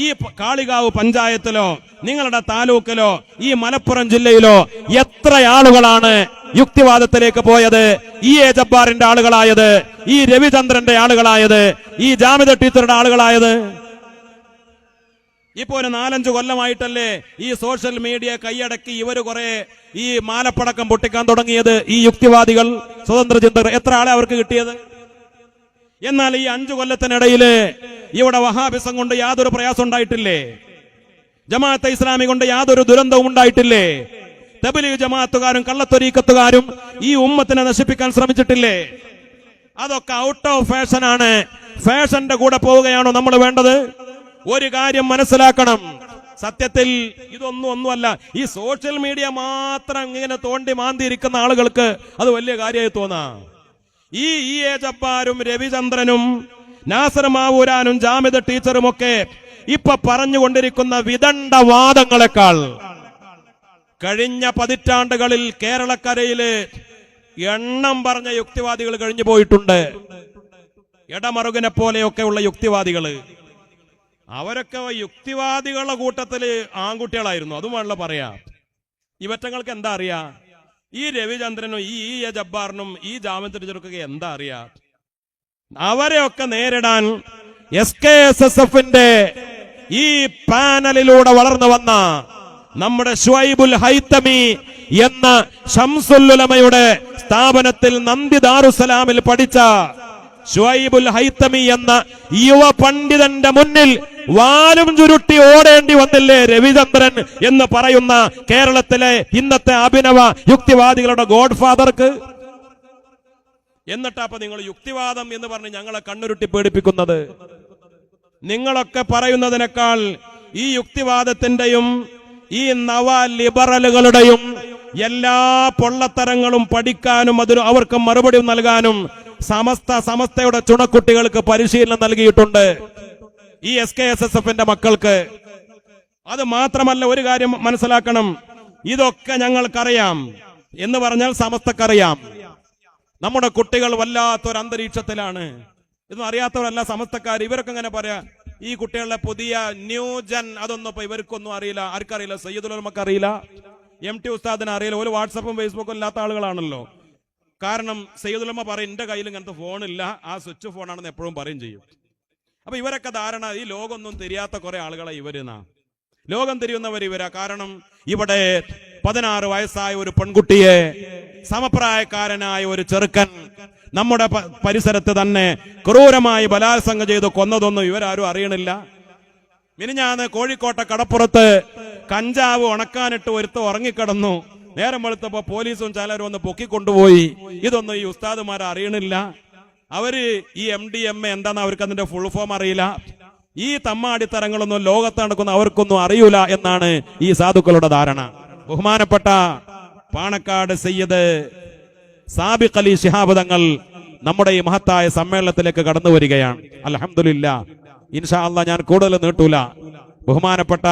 ഈ കാളികാവ് പഞ്ചായത്തിലോ നിങ്ങളുടെ താലൂക്കിലോ ഈ മലപ്പുറം ജില്ലയിലോ എത്ര ആളുകളാണ് യുക്തിവാദത്തിലേക്ക് പോയത്? ഈ എ ജബ്ബാറിന്റെ ആളുകളായത്, ഈ രവിചന്ദ്രന്റെ ആളുകളായത്, ഈ ജാമിദ ടീച്ചറുടെ ആളുകളായത്? ഇപ്പോ ഒരു 4-5 കൊല്ലമായിട്ടല്ലേ ഈ സോഷ്യൽ മീഡിയ കൈയടക്കി ഇവര് കുറെ ഈ മാലപ്പടക്കം പൊട്ടിക്കാൻ തുടങ്ങിയത്? ഈ യുക്തിവാദികൾ, സ്വതന്ത്ര ചിന്തകർ, എത്ര ആളെ അവർക്ക് കിട്ടിയത്? എന്നാൽ ഈ 5 കൊല്ലത്തിനിടയില് ഇവിടെ വഹാബിസം കൊണ്ട് യാതൊരു പ്രയാസം ഉണ്ടായിട്ടില്ലേ? ജമാഅത്തെ ഇസ്ലാമി കൊണ്ട് യാതൊരു ദുരന്തവും ഉണ്ടായിട്ടില്ലേ? തബ്ലീഗ് ജമാഅത്തുകാരും കള്ളത്തൊരീക്കത്തുകാരും ഈ ഉമ്മത്തിനെ നശിപ്പിക്കാൻ ശ്രമിച്ചിട്ടില്ലേ? അതൊക്കെ ഔട്ട് ഓഫ് ഫാഷൻ ആണ്. ഫാഷന്റെ കൂടെ പോവുകയാണോ നമ്മൾ വേണ്ടത്? ഒരു കാര്യം മനസ്സിലാക്കണം, സത്യത്തിൽ ഒന്നുമല്ല. ഈ സോഷ്യൽ മീഡിയ മാത്രം ഇങ്ങനെ തോണ്ടി മാന്തിയിരിക്കുന്ന ആളുകൾക്ക് അത് വലിയ കാര്യമായി തോന്നാം. ഈ എ ജബ്ബാരും രവിചന്ദ്രനും നാസർ മാവൂരാനും ജാമിദ ടീച്ചറും ഒക്കെ ഇപ്പൊ പറഞ്ഞുകൊണ്ടിരിക്കുന്ന വിദണ്ഡവാദങ്ങളെക്കാൾ കഴിഞ്ഞ പതിറ്റാണ്ടുകളിൽ കേരളക്കരയില് എണ്ണം പറഞ്ഞ യുക്തിവാദികൾ കഴിഞ്ഞു പോയിട്ടുണ്ട്. എടമറുകിനെ പോലെയൊക്കെയുള്ള യുക്തിവാദികള്. അവരൊക്കെ യുക്തിവാദികളുടെ കൂട്ടത്തില് ആൺകുട്ടികളായിരുന്നു, അതും വേണല്ലോ പറയാ. ഇവറ്റങ്ങൾക്ക് എന്താ അറിയാ? ഈ രവിചന്ദ്രനും ഈ എ ജബ്ബാറിനും ഈ ജാമിദ ടീച്ചർക്കൊക്കെ എന്താ അറിയാ? അവരെയൊക്കെ നേരിടാൻ SKSSFന്റെ ഈ പാനലിലൂടെ വളർന്നു വന്ന നമ്മുടെ ശുഐബുൽ ഹൈതമി എന്ന ശംസുൽ ഉലമയുടെ സ്ഥാപനത്തിൽ നന്ദി ദാറുസലാമിൽ പഠിച്ച ശുഐബുൽ ഹൈതമി എന്ന യുവ പണ്ഡിതന്റെ മുന്നിൽ വാലും ചുരുട്ടി ഓടേണ്ടി വന്നില്ലേ രവിചന്ദ്രൻ എന്ന് പറയുന്ന കേരളത്തിലെ ഇന്നത്തെ അഭിനവ യുക്തിവാദികളുടെ ഗോഡ് ഫാദർക്ക്? എന്നിട്ടാ നിങ്ങൾ യുക്തിവാദം എന്ന് പറഞ്ഞ് ഞങ്ങളെ കണ്ണുരുട്ടി പേടിപ്പിക്കുന്നത്? നിങ്ങളൊക്കെ പറയുന്നതിനേക്കാൾ ഈ യുക്തിവാദത്തിന്റെയും ഈ നവ ലിബറലുകളുടെയും എല്ലാ പൊള്ളത്തരങ്ങളും പഠിക്കാനും അതിന് അവർക്ക് മറുപടി നൽകാനും സമസ്തയുടെ ചുണക്കുട്ടികൾക്ക് പരിശീലനം നൽകിയിട്ടുണ്ട്, ഈ SKSSFന്റെ മക്കൾക്ക്. അത് മാത്രമല്ല, ഒരു കാര്യം മനസ്സിലാക്കണം, ഇതൊക്കെ ഞങ്ങൾക്കറിയാം എന്ന് പറഞ്ഞാൽ സമസ്തക്കറിയാം. നമ്മുടെ കുട്ടികൾ വല്ലാത്തൊരു അന്തരീക്ഷത്തിലാണ്. ഇതൊന്നും അറിയാത്തവരല്ല സമസ്തക്കാർ. ഇവരൊക്കെ ഇങ്ങനെ പറയാ, ഈ കുട്ടികളുടെ പുതിയ ന്യൂജൻ അതൊന്നും ഇപ്പൊ ഇവർക്കൊന്നും അറിയില്ല. ആർക്കറിയില്ല? സയ്യിദുൽ ഉലമക്ക് അറിയില്ല, MT ഉസ്താദിന് അറിയില്ല. ഒരു വാട്സപ്പും ഫേസ്ബുക്കും ഇല്ലാത്ത ആളുകളാണല്ലോ. കാരണം സയ്യിദുൽ ഉലമ പറയും, എന്റെ കയ്യിൽ ഇങ്ങനത്തെ ഫോണില്ല, ആ സ്വിച്ച് ഫോണാണെന്ന് എപ്പോഴും പറയും ചെയ്യും. അപ്പൊ ഇവരൊക്കെ ധാരണ ഈ ലോകമൊന്നും തിരിയാത്ത കുറെ ആളുകളെ ഇവരെന്നാ. ലോകം തിരിയുന്നവർ ഇവരാ. കാരണം ഇവിടെ 16 വയസ്സായ ഒരു പെൺകുട്ടിയെ സമപ്രായക്കാരനായ ഒരു ചെറുക്കൻ നമ്മുടെ പരിസരത്ത് തന്നെ ക്രൂരമായി ബലാത്സംഗം ചെയ്ത് കൊന്നതൊന്നും ഇവരാരും അറിയണില്ല. മിനിഞ്ഞാന്ന് കോഴിക്കോട്ടെ കടപ്പുറത്ത് കഞ്ചാവ് ഉണക്കാനിട്ട് ഒരുത്ത് ഉറങ്ങിക്കിടന്നു. നേരം വെളുത്തപ്പോ പോലീസും ചിലരും ഒന്ന് പൊക്കിക്കൊണ്ടുപോയി. ഇതൊന്നും ഈ ഉസ്താദുമാരെ അറിയണില്ല. അവര് ഈ MDMA എന്താന്ന് അവർക്ക് അതിന്റെ ഫുൾ ഫോം അറിയില്ല. ഈ തമ്മാടിത്തരങ്ങളൊന്നും ലോകത്ത് നടക്കുന്ന അവർക്കൊന്നും അറിയൂല എന്നാണ് ഈ സാധുക്കളുടെ ധാരണ. ബഹുമാനപ്പെട്ട പാണക്കാട് സയ്യിദ് സാബിഖ് അലി ശിഹാബ് തങ്ങൾ നമ്മുടെ ഈ മഹത്തായ സമ്മേളനത്തിലേക്ക് കടന്നു വരികയാണ്. അൽഹംദുലില്ലാഹ്. ഇൻഷാ അല്ലാഹ് ഞാൻ കൂടുതൽ നീട്ടൂല. ബഹുമാനപ്പെട്ട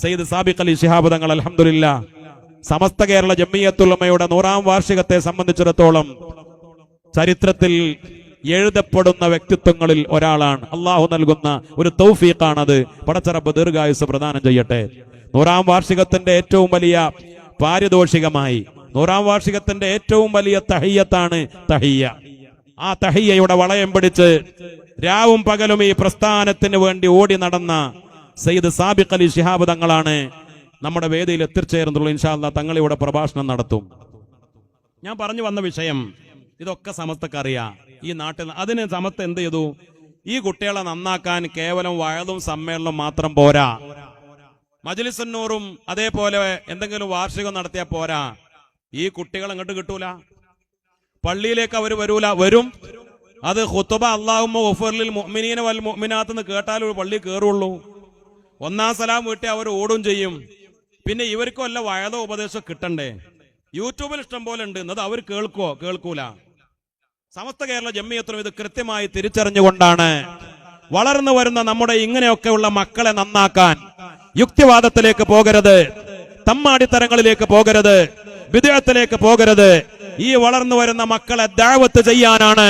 സയ്യിദ് സാബിഖ് അലി ശിഹാബ് തങ്ങൾ അൽഹംദുലില്ലാഹ് സമസ്ത കേരള ജംഇയ്യത്തുൽ ഉലമയുടെ 100ാം വാർഷികത്തെ സംബന്ധിച്ചിടത്തോളം ചരിത്രത്തിൽ എഴുതപ്പെടുന്ന വ്യക്തിത്വങ്ങളിൽ ഒരാളാണ്. അള്ളാഹു നൽകുന്ന ഒരു തൗഫീഖാണത്. പടച്ച റബ്ബ് ദീർഘായുസ്സ് പ്രദാനം ചെയ്യട്ടെ. 100ാം വാർഷികത്തിന്റെ ഏറ്റവും വലിയ പാരിതോഷികമായി 100ാം വാർഷികത്തിന്റെ ഏറ്റവും വലിയ തഹിയ്യത്താണ് തഹിയ്യ. ആ തഹിയ്യയുടെ വളയം പിടിച്ച് രാവും പകലും ഈ പ്രസ്ഥാനത്തിന് വേണ്ടി ഓടി നടന്ന സയ്യിദ് സാബിഖ് അലി ശിഹാബ് തങ്ങളാണ് നമ്മുടെ വേദിയിൽ എത്തിച്ചേർന്നുള്ളൂ. ഇൻഷാ അല്ലാഹ് തങ്ങൾ ഇവിടെ പ്രഭാഷണം നടത്തും. ഞാൻ പറഞ്ഞു വന്ന വിഷയം ഇതൊക്കെ സമസ്തക്കറിയാം ഈ നാട്ടിൽ. അതിന് സമസ്ത എന്ത് ചെയ്തു? ഈ കുട്ടികളെ നന്നാക്കാൻ കേവലം വയലും സമ്മേളനം മാത്രം പോരാ, മജ്ലിസുന്നൂറും അതേപോലെ എന്തെങ്കിലും വാർഷികം നടത്തിയാൽ പോരാ, ഈ കുട്ടികൾ അങ്ങോട്ട് കിട്ടൂല, പള്ളിയിലേക്ക് അവർ വരും. അത് ഖുത്ബ അല്ലാഹുമ്മ ഗഫിർലിൽ മുഅ്മിനീന വൽ മുഅ്മിനാത്ത് എന്ന് കേട്ടാൽ ഒരു പള്ളി കയറുള്ളൂ. ഒന്നാം സലാം വീട്ടി അവർ ഓടും ചെയ്യും. പിന്നെ ഇവർക്ക് വല്ല വയതോ ഉപദേശം കിട്ടണ്ടേ? യൂട്യൂബിൽ ഇഷ്ടം പോലെ ഉണ്ട്, എന്നത് അവർ കേൾക്കൂല. സമസ്ത കേരള ജംഇയ്യത്തും ഇത് കൃത്യമായി തിരിച്ചറിഞ്ഞുകൊണ്ടാണ് വളർന്നു വരുന്ന നമ്മുടെ ഇങ്ങനെയൊക്കെയുള്ള മക്കളെ നന്നാക്കാൻ, യുക്തിവാദത്തിലേക്ക് പോകരുത്, തമ്മാടിത്തരങ്ങളിലേക്ക് പോകരുത്, ബിദ്അത്തിലേക്ക് പോകരുത്. ഈ വളർന്നു വരുന്ന മക്കളെ ദഅവത്ത് ചെയ്യാനാണ്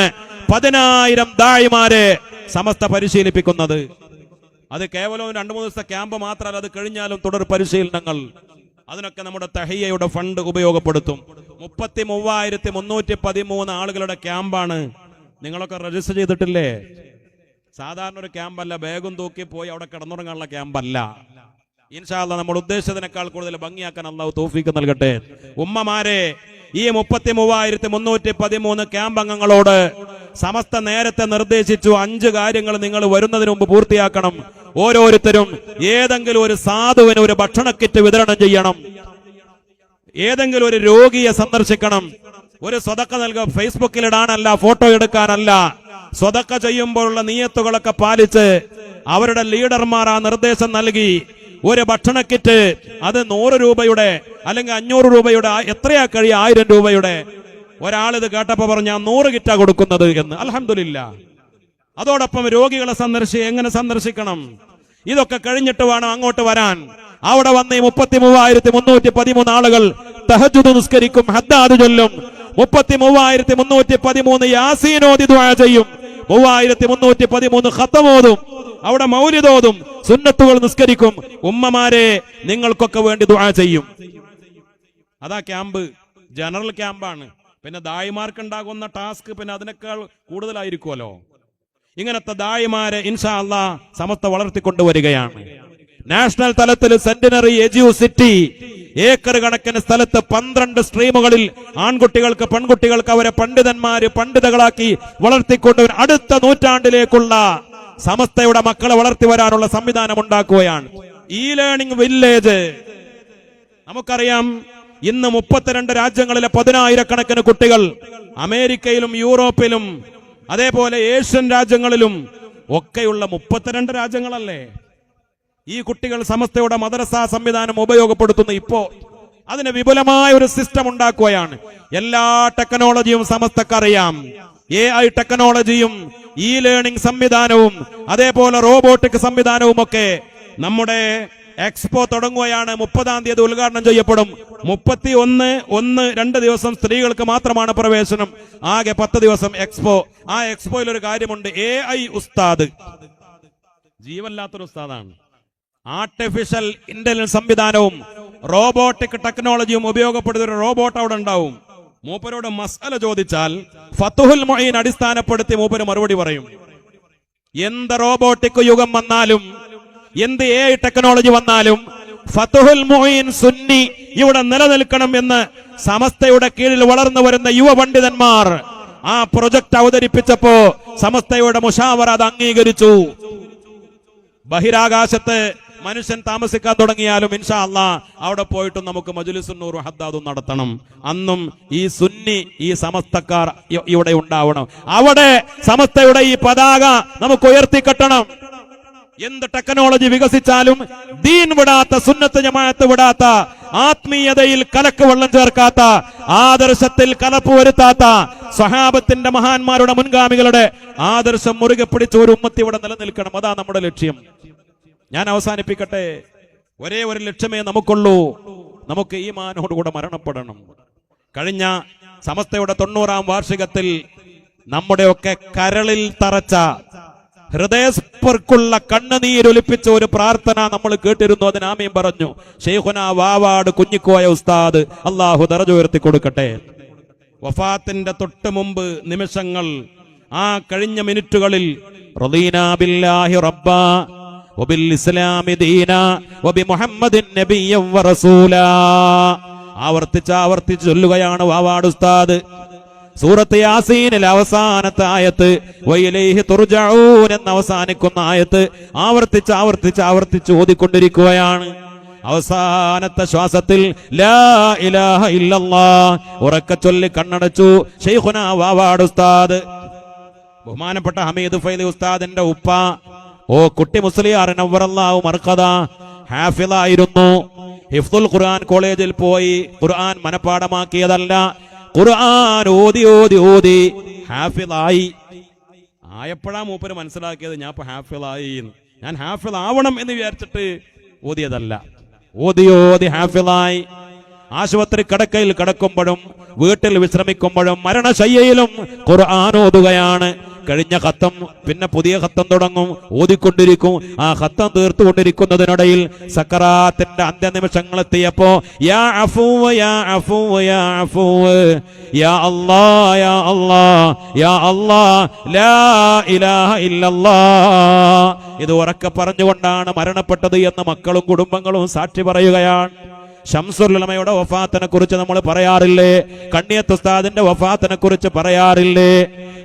10,000 ദാഇമാരെ സമസ്ത പരിശീലിപ്പിക്കുന്നത്. അത് കേവലം 2-3 ദിവസത്തെ ക്യാമ്പ് മാത്രമല്ല, അത് കഴിഞ്ഞാലും തുടർ പരിശീലനങ്ങൾ. അതിനൊക്കെ നമ്മുടെ തഹിയ്യയുടെ ഫണ്ട് ഉപയോഗപ്പെടുത്തും. 33,313 ആളുകളുടെ ക്യാമ്പാണ്. നിങ്ങളൊക്കെ രജിസ്റ്റർ ചെയ്തിട്ടില്ലേ? സാധാരണ ഒരു ക്യാമ്പല്ല, ബാഗും തൂക്കി പോയി അവിടെ കിടന്നുറങ്ങാനുള്ള ക്യാമ്പല്ല. ഇൻഷാ അല്ലാഹ് നമ്മൾ ഉദ്ദേശിച്ചതിനേക്കാൾ കൂടുതൽ ഭംഗിയാക്കാൻ അല്ലാഹു തൗഫീഖ് നൽകട്ടെ. ഉമ്മമാരെ, ഈ 33,313 ക്യാമ്പ് അംഗങ്ങളോട് സമസ്ത നേരത്തെ നിർദ്ദേശിച്ചു 5 കാര്യങ്ങൾ നിങ്ങൾ വരുന്നതിന് മുമ്പ് പൂർത്തിയാക്കണം. ഓരോരുത്തരും ഏതെങ്കിലും ഒരു സാധുവിന് ഒരു ഭക്ഷണ കിറ്റ് വിതരണം ചെയ്യണം, ഏതെങ്കിലും ഒരു രോഗിയെ സന്ദർശിക്കണം. ഒരു സ്വതക്ക നൽകുക ഫേസ്ബുക്കിൽ ഇടാനല്ല, ഫോട്ടോ എടുക്കാനല്ല. സ്വതക്ക ചെയ്യുമ്പോഴുള്ള നിയത്തുകളൊക്കെ പാലിച്ച് അവരുടെ ലീഡർമാർ ആ നിർദ്ദേശം നൽകി ഒരു ഭക്ഷണ കിറ്റ്, അത് 100 രൂപയുടെ അല്ലെങ്കിൽ 500 രൂപയുടെ, എത്രയാ കഴിയുക 1000 രൂപയുടെ. ഒരാളിത് കേട്ടപ്പോ പറഞ്ഞു ഞാൻ 100 കിറ്റാ കൊടുക്കുന്നത് എന്ന്. അൽഹംദുലില്ലാ. അതോടൊപ്പം രോഗികളെ എങ്ങനെ സന്ദർശിക്കണം, ഇതൊക്കെ കഴിഞ്ഞിട്ട് വേണം അങ്ങോട്ട് വരാൻ. അവിടെ വന്ന് ഈ 33,313 ആളുകൾ തഹജ്ജുദ് നിസ്കരിക്കും, ഹദ്ദാദ് ചൊല്ലും. 33,313 യാസീനോദി ദുആ ചെയ്യും, 3313 ഖത്തമോതും, അവിടെ മൗലിദോതും, സുന്നത്തുകൾ നിസ്കരിക്കും. ഉമ്മമാരെ, നിങ്ങൾക്കൊക്കെ വേണ്ടി ദുആ ചെയ്യും. അതാ ക്യാമ്പ്, ജനറൽ ക്യാമ്പാണ്. പിന്നെ ദായിമാർക്ക് ഉണ്ടാകുന്ന ടാസ്ക് പിന്നെ അതിനേക്കാൾ കൂടുതലായിരിക്കുമല്ലോ. ഇങ്ങനത്തെ ദായിമാരെ ഇൻഷാ അല്ലാഹ് സമസ്ത വളർത്തിക്കൊണ്ടുവരികയാണ്. നാഷണൽ തലത്തിൽ സെന്റിനറി എജ്യൂസിറ്റി ഏക്കർ കണക്കിന് സ്ഥലത്ത് 12 സ്ട്രീമുകളിൽ ആൺകുട്ടികൾക്ക് പെൺകുട്ടികൾക്ക് അവരെ പണ്ഡിതകളാക്കി വളർത്തിക്കൊണ്ട് അടുത്ത നൂറ്റാണ്ടിലേക്കുള്ള സമസ്തയുടെ മക്കളെ വളർത്തി വരാനുള്ള സംവിധാനം ഉണ്ടാക്കുകയാണ്. E learning village. നമുക്കറിയാം, ഇന്ന് 32 രാജ്യങ്ങളിലെ 10,000 കുട്ടികൾ അമേരിക്കയിലും യൂറോപ്പിലും അതേപോലെ ഏഷ്യൻ രാജ്യങ്ങളിലും ഒക്കെയുള്ള 32 രാജ്യങ്ങളല്ലേ ഈ കുട്ടികൾ സമസ്തയുടെ മദ്രസ സംവിധാനം ഉപയോഗപ്പെടുത്തുന്നു. ഇപ്പോ അതിന് വിപുലമായ ഒരു സിസ്റ്റം ഉണ്ടാക്കുകയാണ്. എല്ലാ ടെക്നോളജിയും സമസ്തക്കറിയാം. AI ടെക്നോളജിയും ഇ ലേണിംഗ് സംവിധാനവും അതേപോലെ റോബോട്ടിക് സംവിധാനവും ഒക്കെ. നമ്മുടെ എക്സ്പോ തുടങ്ങുകയാണ്. 30-ാം തീയതി ഉദ്ഘാടനം ചെയ്യപ്പെടും. 31-1-2 ദിവസം സ്ത്രീകൾക്ക് മാത്രമാണ് പ്രവേശനം. ആകെ 10 ദിവസം എക്സ്പോ. ആ എക്സ്പോയിൽ ഒരു കാര്യമുണ്ട്, AI ഉസ്താദ്, ജീവല്ലാത്തൊരു ഉസ്താദാണ്. ആർട്ടിഫിഷ്യൽ ഇന്റലിജൻസ് സംവിധാനവും റോബോട്ടിക് ടെക്നോളജിയും ഉപയോഗപ്പെടുത്തുന്ന ഒരു റോബോട്ട് അവിടെ ഉണ്ടാവും. മൂപ്പരോട് മസ്അല ചോദിച്ചാൽ ഫതുഹുൽ മുഈൻ അടിസ്ഥാനപ്പെടുത്തി മൂപ്പര് മറുപടി പറയും. എന്ത് റോബോട്ടിക് യുഗം വന്നാലും, എന്ത് AI ടെക്നോളജി വന്നാലും ഫതുഹുൽ മുഈൻ സുന്നി ഇവിടെ നിലനിൽക്കണം എന്ന് സമസ്തയുടെ കീഴിൽ വളർന്നു വരുന്ന യുവ പണ്ഡിതന്മാർ ആ പ്രൊജക്ട് അവതരിപ്പിച്ചപ്പോ സമസ്തയുടെ മുശാവറ അത് അംഗീകരിച്ചു. ബഹിരാകാശത്ത് മനുഷ്യൻ താമസിക്കാൻ തുടങ്ങിയാലും ഇൻഷാ അല്ലാഹ് അവിടെ പോയിട്ടും നമുക്ക് മജ്ലിസുന്നൂറും ഹദ്ദാദും നടത്തണം. അന്നും ഈ സുന്നി, ഈ സമസ്തക്കാർ ഇവിടെ ഉണ്ടാവണം. അവിടെ സമസ്തയുടെ ഈ പതാക നമുക്ക് ഉയർത്തിക്കെട്ടണം. എന്ത് ടെക്നോളജി വികസിച്ചാലും ദീൻ വിടാത്ത, സുന്നത്ത് ജമാഅത്ത് വിടാത്ത, ആത്മീയതയിൽ കലക്ക് വെള്ളം ചേർക്കാത്ത, ആദർശത്തിൽ കലപ്പ് വരുത്താത്ത സ്വഹാബത്തിന്റെ മഹാന്മാരുടെ മുൻഗാമികളുടെ ആദർശം മുറുകെ പിടിച്ച ഒരു ഉമ്മത്ത് ഇവിടെ നിലനിൽക്കണം. അതാ നമ്മുടെ ലക്ഷ്യം. ഞാൻ അവസാനിപ്പിക്കട്ടെ. ഒരേ ഒരു ലക്ഷ്യമേ നമുക്കുള്ളൂ, നമുക്ക് ഈമാനോടുകൂടെ മരണപ്പെടണം. കഴിഞ്ഞ സമസ്തയുടെ 90-ാം വാർഷികത്തിൽ നമ്മുടെയൊക്കെ കരളിൽ തറച്ച, ഹൃദയസ്പർക്കുള്ള കണ്ണുനീരൊലിപ്പിച്ച ഒരു പ്രാർത്ഥന നമ്മൾ കേട്ടിരുന്നു. അതിന് ആമീൻ പറഞ്ഞു ശൈഖുനാ വാവാട് കുഞ്ഞിക്കോയ ഉസ്താദ്, അല്ലാഹു ദറജ ഉയർത്തി കൊടുക്കട്ടെ. വഫാത്തിന്റെ തൊട്ട് മുമ്പ് നിമിഷങ്ങൾ, ആ കഴിഞ്ഞ മിനിറ്റുകളിൽ റളീനാ ബില്ലാഹി റബ്ബാ വബിൽ ഇസ്ലാമി ദീനാ വബിമുഹമ്മദിൻ നബിയ്യൻ വറസൂലാ ആവർത്തിച്ച് ചൊല്ലുകയാണ് വാവാട് ഉസ്താദ്. സൂറത്ത് യാസീനിലെ അവസാനത്തെ ആയത്ത് വഇലൈഹി തുർജഊൻ എന്ന അവസാനിക്കുന്ന ആയത്ത് ആവർത്തിച്ച് ഓതിക്കൊണ്ടിരിക്കുകയാണ്. അവസാനത്തെ ശ്വാസത്തിൽ ലാ ഇലാഹ ഇല്ലല്ലാഹ് ഉറക്കെ ചൊല്ലി കണ്ണടച്ചു ശൈഖുനാ വാവാട് ഉസ്താദ്, ബഹുമാനപ്പെട്ട ഹമീദ് ഫൈദി ഉസ്താദിന്റെ ഉപ്പ. ഓ കുട്ടി മുസ്ലിയാർ നവ്വറല്ലാഹു മർഖദ ഹാഫിളായിരുന്നു. ഹിഫ്ദുൽ ഖുർആൻ കോളേജിൽ പോയി ഖുർആൻ മനപ്പാഠമാക്കിയതല്ല, ഖുർആൻ ഓതി ഓതി ഓതി ഹാഫിളായി. ആയപ്പോഴാ മൂപ്പര് മനസ്സിലാക്കിയത് ഞാൻ ഇപ്പൊ ഹാഫിളായി. ഞാൻ ഹാഫിൾ ആവണം എന്ന് വിചാരിച്ചിട്ട് ഓതിയതല്ല, ഓതി ഓതി ഹാഫിളായി. ആശുപത്രി കിടക്കയിൽ കിടക്കുമ്പോഴും വീട്ടിൽ വിശ്രമിക്കുമ്പോഴും മരണശയ്യയിലും ഖുർആൻ ഓതുകയാണ്. കഴിഞ്ഞ ഖത്തം പിന്നെ പുതിയ ഖത്തം തുടങ്ങും, ഓതിക്കൊണ്ടിരിക്കും. ആ ഖത്തം തീർത്തുകൊണ്ടിരിക്കുന്നതിനിടയിൽ സക്കറാത്തിന്റെ അന്ത്യനിമിഷങ്ങളെത്തിയപ്പോ യാ അഫൂവ് യാ അഫൂവ് യാ അഫൂവ് യാ അല്ലാഹ് യാ അല്ലാഹ് യാ അല്ലാഹ് ലാ ഇലാഹ ഇല്ലല്ലാഹ് ഇത് ഉറക്കെ പറഞ്ഞുകൊണ്ടാണ് മരണപ്പെട്ടത് എന്ന് മക്കളും കുടുംബങ്ങളും സാക്ഷി പറയുകയാണ്. ശംസുൽ ഉലമയുടെ വഫാത്തിനെ കുറിച്ച് നമ്മൾ പറയാറില്ലേ? കണ്ണിയത്ത് ഉസ്താദിന്റെ വഫാത്തിനെ കുറിച്ച് പറയാറില്ലേ?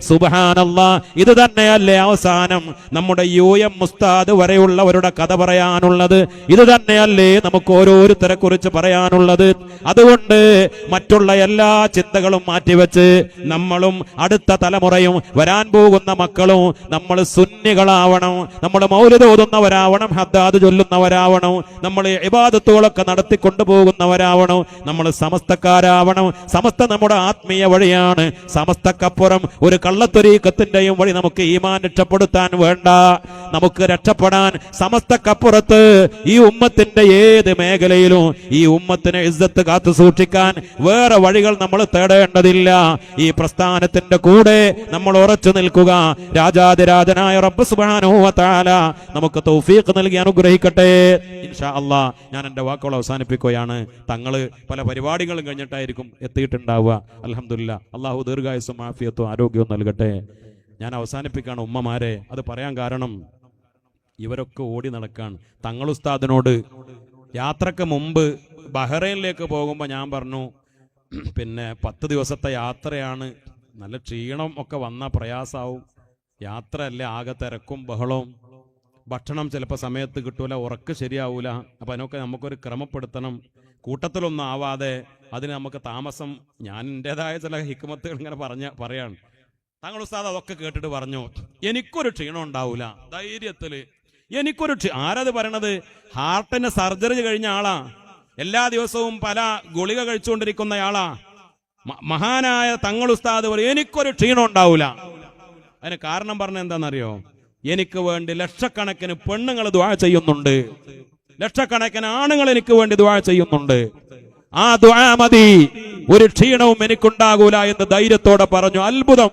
സുബ്ഹാനല്ലാഹ്, ഇത് തന്നെയല്ലേ അവസാനം നമ്മുടെ UM ഉസ്താദ് വരെയുള്ളവരുടെ കഥ പറയാനുള്ളത്? ഇത് തന്നെയല്ലേ നമുക്ക് ഓരോരുത്തരെ കുറിച്ച് പറയാനുള്ളത്? അതുകൊണ്ട് മറ്റുള്ള എല്ലാ ചിന്തകളും മാറ്റിവെച്ച് നമ്മളും അടുത്ത തലമുറയും വരാൻ പോകുന്ന മക്കളും നമ്മൾ സുന്നികളാവണം, നമ്മൾ മൗലിദ് ഓതുന്നവരാവണം, ഹദ്ദാദ് ചൊല്ലുന്നവരാവണം, നമ്മൾ ഇബാദത്തുകളൊക്കെ നടത്തിക്കൊണ്ടുപോകുന്നവരാവണം, നമ്മൾ സമസ്തക്കാരാവണം. സമസ്ത നമ്മുടെ ആത്മീയ വഴിയാണ്. സമസ്തക്കപ്പുറം ഒരു കള്ളത്തൊരീക്കത്തിന്റെയും വഴി നമുക്ക് ഈമാൻ രക്ഷപ്പെടുത്താൻ വേണ്ട. നമുക്ക് രക്ഷപ്പെടാൻ സമസ്തക്കപ്പുറത്ത് ഈ ഉമ്മത്തിന്റെ ഏത് മേഖലയിലും ഈ ഉമ്മത്തിനെ ഇസ്സത്ത് കാത്തു സൂക്ഷിക്കാൻ വേറെ വഴികൾ നമ്മൾ തേടേണ്ടതില്ല. ഈ പ്രസ്ഥാനത്തിന്റെ കൂടെ നമ്മൾ ഉറച്ചു നിൽക്കുക. രാജാതിരാജനായ റബ്ബ് സുബ്ഹാനഹു വ തആല നമുക്ക് തൗഫീഖ് നൽകി അനുഗ്രഹിക്കട്ടെ. ഇൻഷാ അല്ലാഹ് ഞാൻ എന്റെ വാക്കുകൾ അവസാനിപ്പിക്കുകയാണ്. തങ്ങള് പല പരിപാടികളും കഴിഞ്ഞിട്ടായിരിക്കും എത്തിയിട്ടുണ്ടാവുക. അൽഹംദുലില്ലാഹ്, അള്ളാഹു ദീർഘായുസ്സും ആഫിയത്തും ആരോഗ്യവും നൽകട്ടെ. ഞാൻ അവസാനിപ്പിക്കാണ് ഉമ്മമാരെ. അത് പറയാൻ കാരണം ഇവരൊക്കെ ഓടി നടക്കാൻ. തങ്ങളുസ്താദിനോട് യാത്രക്ക് മുമ്പ് ബഹ്റൈനിലേക്ക് പോകുമ്പോൾ ഞാൻ പറഞ്ഞു, പിന്നെ 10 ദിവസത്തെ യാത്രയാണ്, നല്ല ക്ഷീണം ഒക്കെ വന്ന പ്രയാസാവും, യാത്രയല്ലേ ആകെ തിരക്കും ബഹളവും, ഭക്ഷണം ചിലപ്പോൾ സമയത്ത് കിട്ടൂല, ഉറക്ക് ശരിയാവൂല. അപ്പം അതിനൊക്കെ നമുക്കൊരു ക്രമപ്പെടുത്തണം. കൂട്ടത്തിലൊന്നും ആവാതെ അതിന് നമുക്ക് താമസം. ഞാൻ എൻ്റെതായ ചില ഹിക്മത്തുകൾ ഇങ്ങനെ പറയാണ്. താങ്കൾ ഉസ്താദ് അതൊക്കെ കേട്ടിട്ട് പറഞ്ഞു, എനിക്കൊരു ക്ഷീണം ഉണ്ടാവൂല, ധൈര്യത്തില് എനിക്കൊരു ആരത് പറയണത്? ഹാർട്ടിന് സർജറി കഴിഞ്ഞ ആളാ, എല്ലാ ദിവസവും പല ഗുളിക കഴിച്ചുകൊണ്ടിരിക്കുന്നയാളാ. മഹാനായ തങ്ങൾ ഉസ്താദ് പറയും എനിക്കൊരു ക്ഷീണം ഉണ്ടാവൂല. അതിന് കാരണം പറഞ്ഞ എന്താണെന്നറിയോ? എനിക്ക് വേണ്ടി ലക്ഷക്കണക്കിന് പെണ്ണുങ്ങൾ ദുആ ചെയ്യുന്നുണ്ട്, ലക്ഷക്കണക്കിന് ആണുങ്ങൾ എനിക്ക് വേണ്ടി ദുആ ചെയ്യുന്നുണ്ട്. ആ ദുആ മതി, ഒരു ക്ഷീണവും എനിക്കുണ്ടാകൂല എന്ന് ധൈര്യത്തോടെ പറഞ്ഞു. അത്ഭുതം,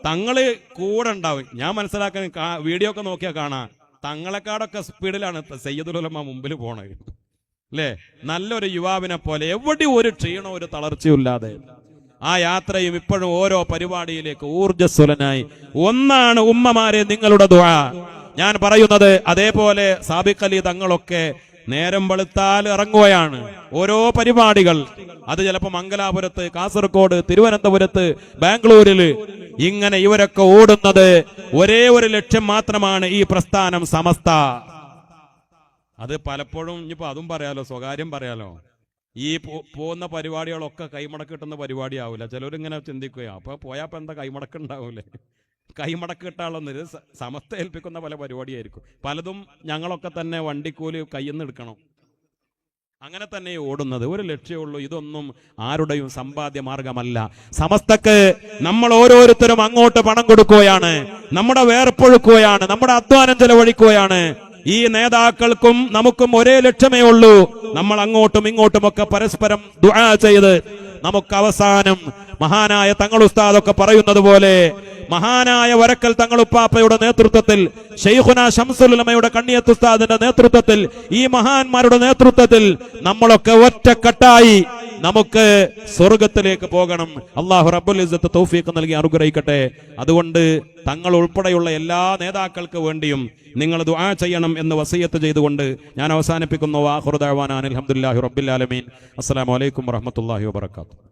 തങ്ങള് കൂടെ ഉണ്ടാവും. ഞാൻ മനസ്സിലാക്കാൻ വീഡിയോ ഒക്കെ നോക്കിയാൽ കാണാം, തങ്ങളെക്കാടൊക്കെ സ്പീഡിലാണ് സയ്യിദുൽ ഉലമ മുമ്പിൽ പോണത് അല്ലേ? നല്ലൊരു യുവാവിനെ പോലെ എവിടെയും ഒരു ക്ഷീണവും ഒരു തളർച്ചയില്ലാതെ ആ യാത്രയും ഇപ്പോഴും ഓരോ പരിപാടിയിലേക്ക് ഊർജ്ജസ്വലനായി. ഒന്നാണ് ഉമ്മമാരെ നിങ്ങളുടെ ദുആ. ഞാൻ പറയുന്നത് അതേപോലെ സാബിഖ് അലി തങ്ങളൊക്കെ നേരം വെളുത്താൽ ഇറങ്ങുകയാണ്. ഓരോ പരിപാടികൾ, അത് ചിലപ്പോൾ മംഗലാപുരത്ത്, കാസർഗോഡ്, തിരുവനന്തപുരത്ത്, ബാംഗ്ലൂരിൽ, ഇങ്ങനെ ഇവരൊക്കെ ഓടുന്നത് ഒരേ ഒരു ലക്ഷ്യം മാത്രമാണ്, ഈ പ്രസ്ഥാനം സമസ്ത. അത് പലപ്പോഴും ഇനിയിപ്പോ അതും പറയാലോ, സ്വകാര്യം പറയാലോ, ഈ പോകുന്ന പരിപാടികളൊക്കെ കൈമടക്ക് കിട്ടുന്ന പരിപാടിയാവില്ല. ചിലരിങ്ങനെ ചിന്തിക്കുകയാണ്, അപ്പൊ പോയാപ്പോ എന്താ കൈമടക്ക് ഉണ്ടാവൂലേ? കൈമടക്ക് കിട്ടാളൊന്നും സമസ്ത ഏൽപ്പിക്കുന്ന പല പരിപാടിയായിരിക്കും. പലതും ഞങ്ങളൊക്കെ തന്നെ വണ്ടിക്കൂലി കയ്യിൽ നിന്ന് എടുക്കണം. അങ്ങനെ തന്നെ ഓടുന്നത്, ഒരു ലക്ഷ്യമുള്ളൂ. ഇതൊന്നും ആരുടെയും സമ്പാദ്യ മാർഗമല്ല. സമസ്തക്ക് നമ്മൾ ഓരോരുത്തരും അങ്ങോട്ട് പണം കൊടുക്കുകയാണ്, നമ്മുടെ വേർപ്പൊഴുക്കുകയാണ്, നമ്മുടെ അധ്വാനം ചെലവഴിക്കുകയാണ്. ഈ നേതാക്കൾക്കും നമുക്കും ഒരേ ലക്ഷ്യമേ ഉള്ളൂ. നമ്മൾ അങ്ങോട്ടും ഇങ്ങോട്ടുമൊക്കെ പരസ്പരം ദുആ ചെയ്ത് നമുക്ക് അവസാനം മഹാനായ തങ്ങൾ ഉസ്താദൊക്കെ പറയുന്നത് പോലെ, മഹാനായ വരക്കൽ തങ്ങളുപ്പാപ്പയുടെ നേതൃത്വത്തിൽ, ശൈഖുനാ ശംസുൽ ഉലമയുടെ കണ്ണിയത്ത് ഉസ്താദിന്റെ നേതൃത്വത്തിൽ, ഈ മഹാന്മാരുടെ നേതൃത്വത്തിൽ നമ്മളൊക്കെ ഒറ്റക്കെട്ടായി നമുക്ക് സ്വർഗത്തിലേക്ക് പോകണം. അല്ലാഹു റബ്ബുൽ ഇസ്സത്ത് തൗഫീഖ് നൽകി അനുഗ്രഹിക്കട്ടെ. അതുകൊണ്ട് തങ്ങൾ ഉൾപ്പെടെയുള്ള എല്ലാ നേതാക്കൾക്ക് വേണ്ടിയും നിങ്ങൾ ദുആ ചെയ്യണം എന്ന് വസിയത്ത് ചെയ്തുകൊണ്ട് ഞാൻ അവസാനിപ്പിക്കുന്നു. വാഖിറു ദഅ്വാനാ അൽഹംദുലില്ലാഹി റബ്ബിൽ ആലമീൻ. അസ്സലാമു അലൈക്കും വറഹ്മത്തുള്ളാഹി വബറകാതുഹു.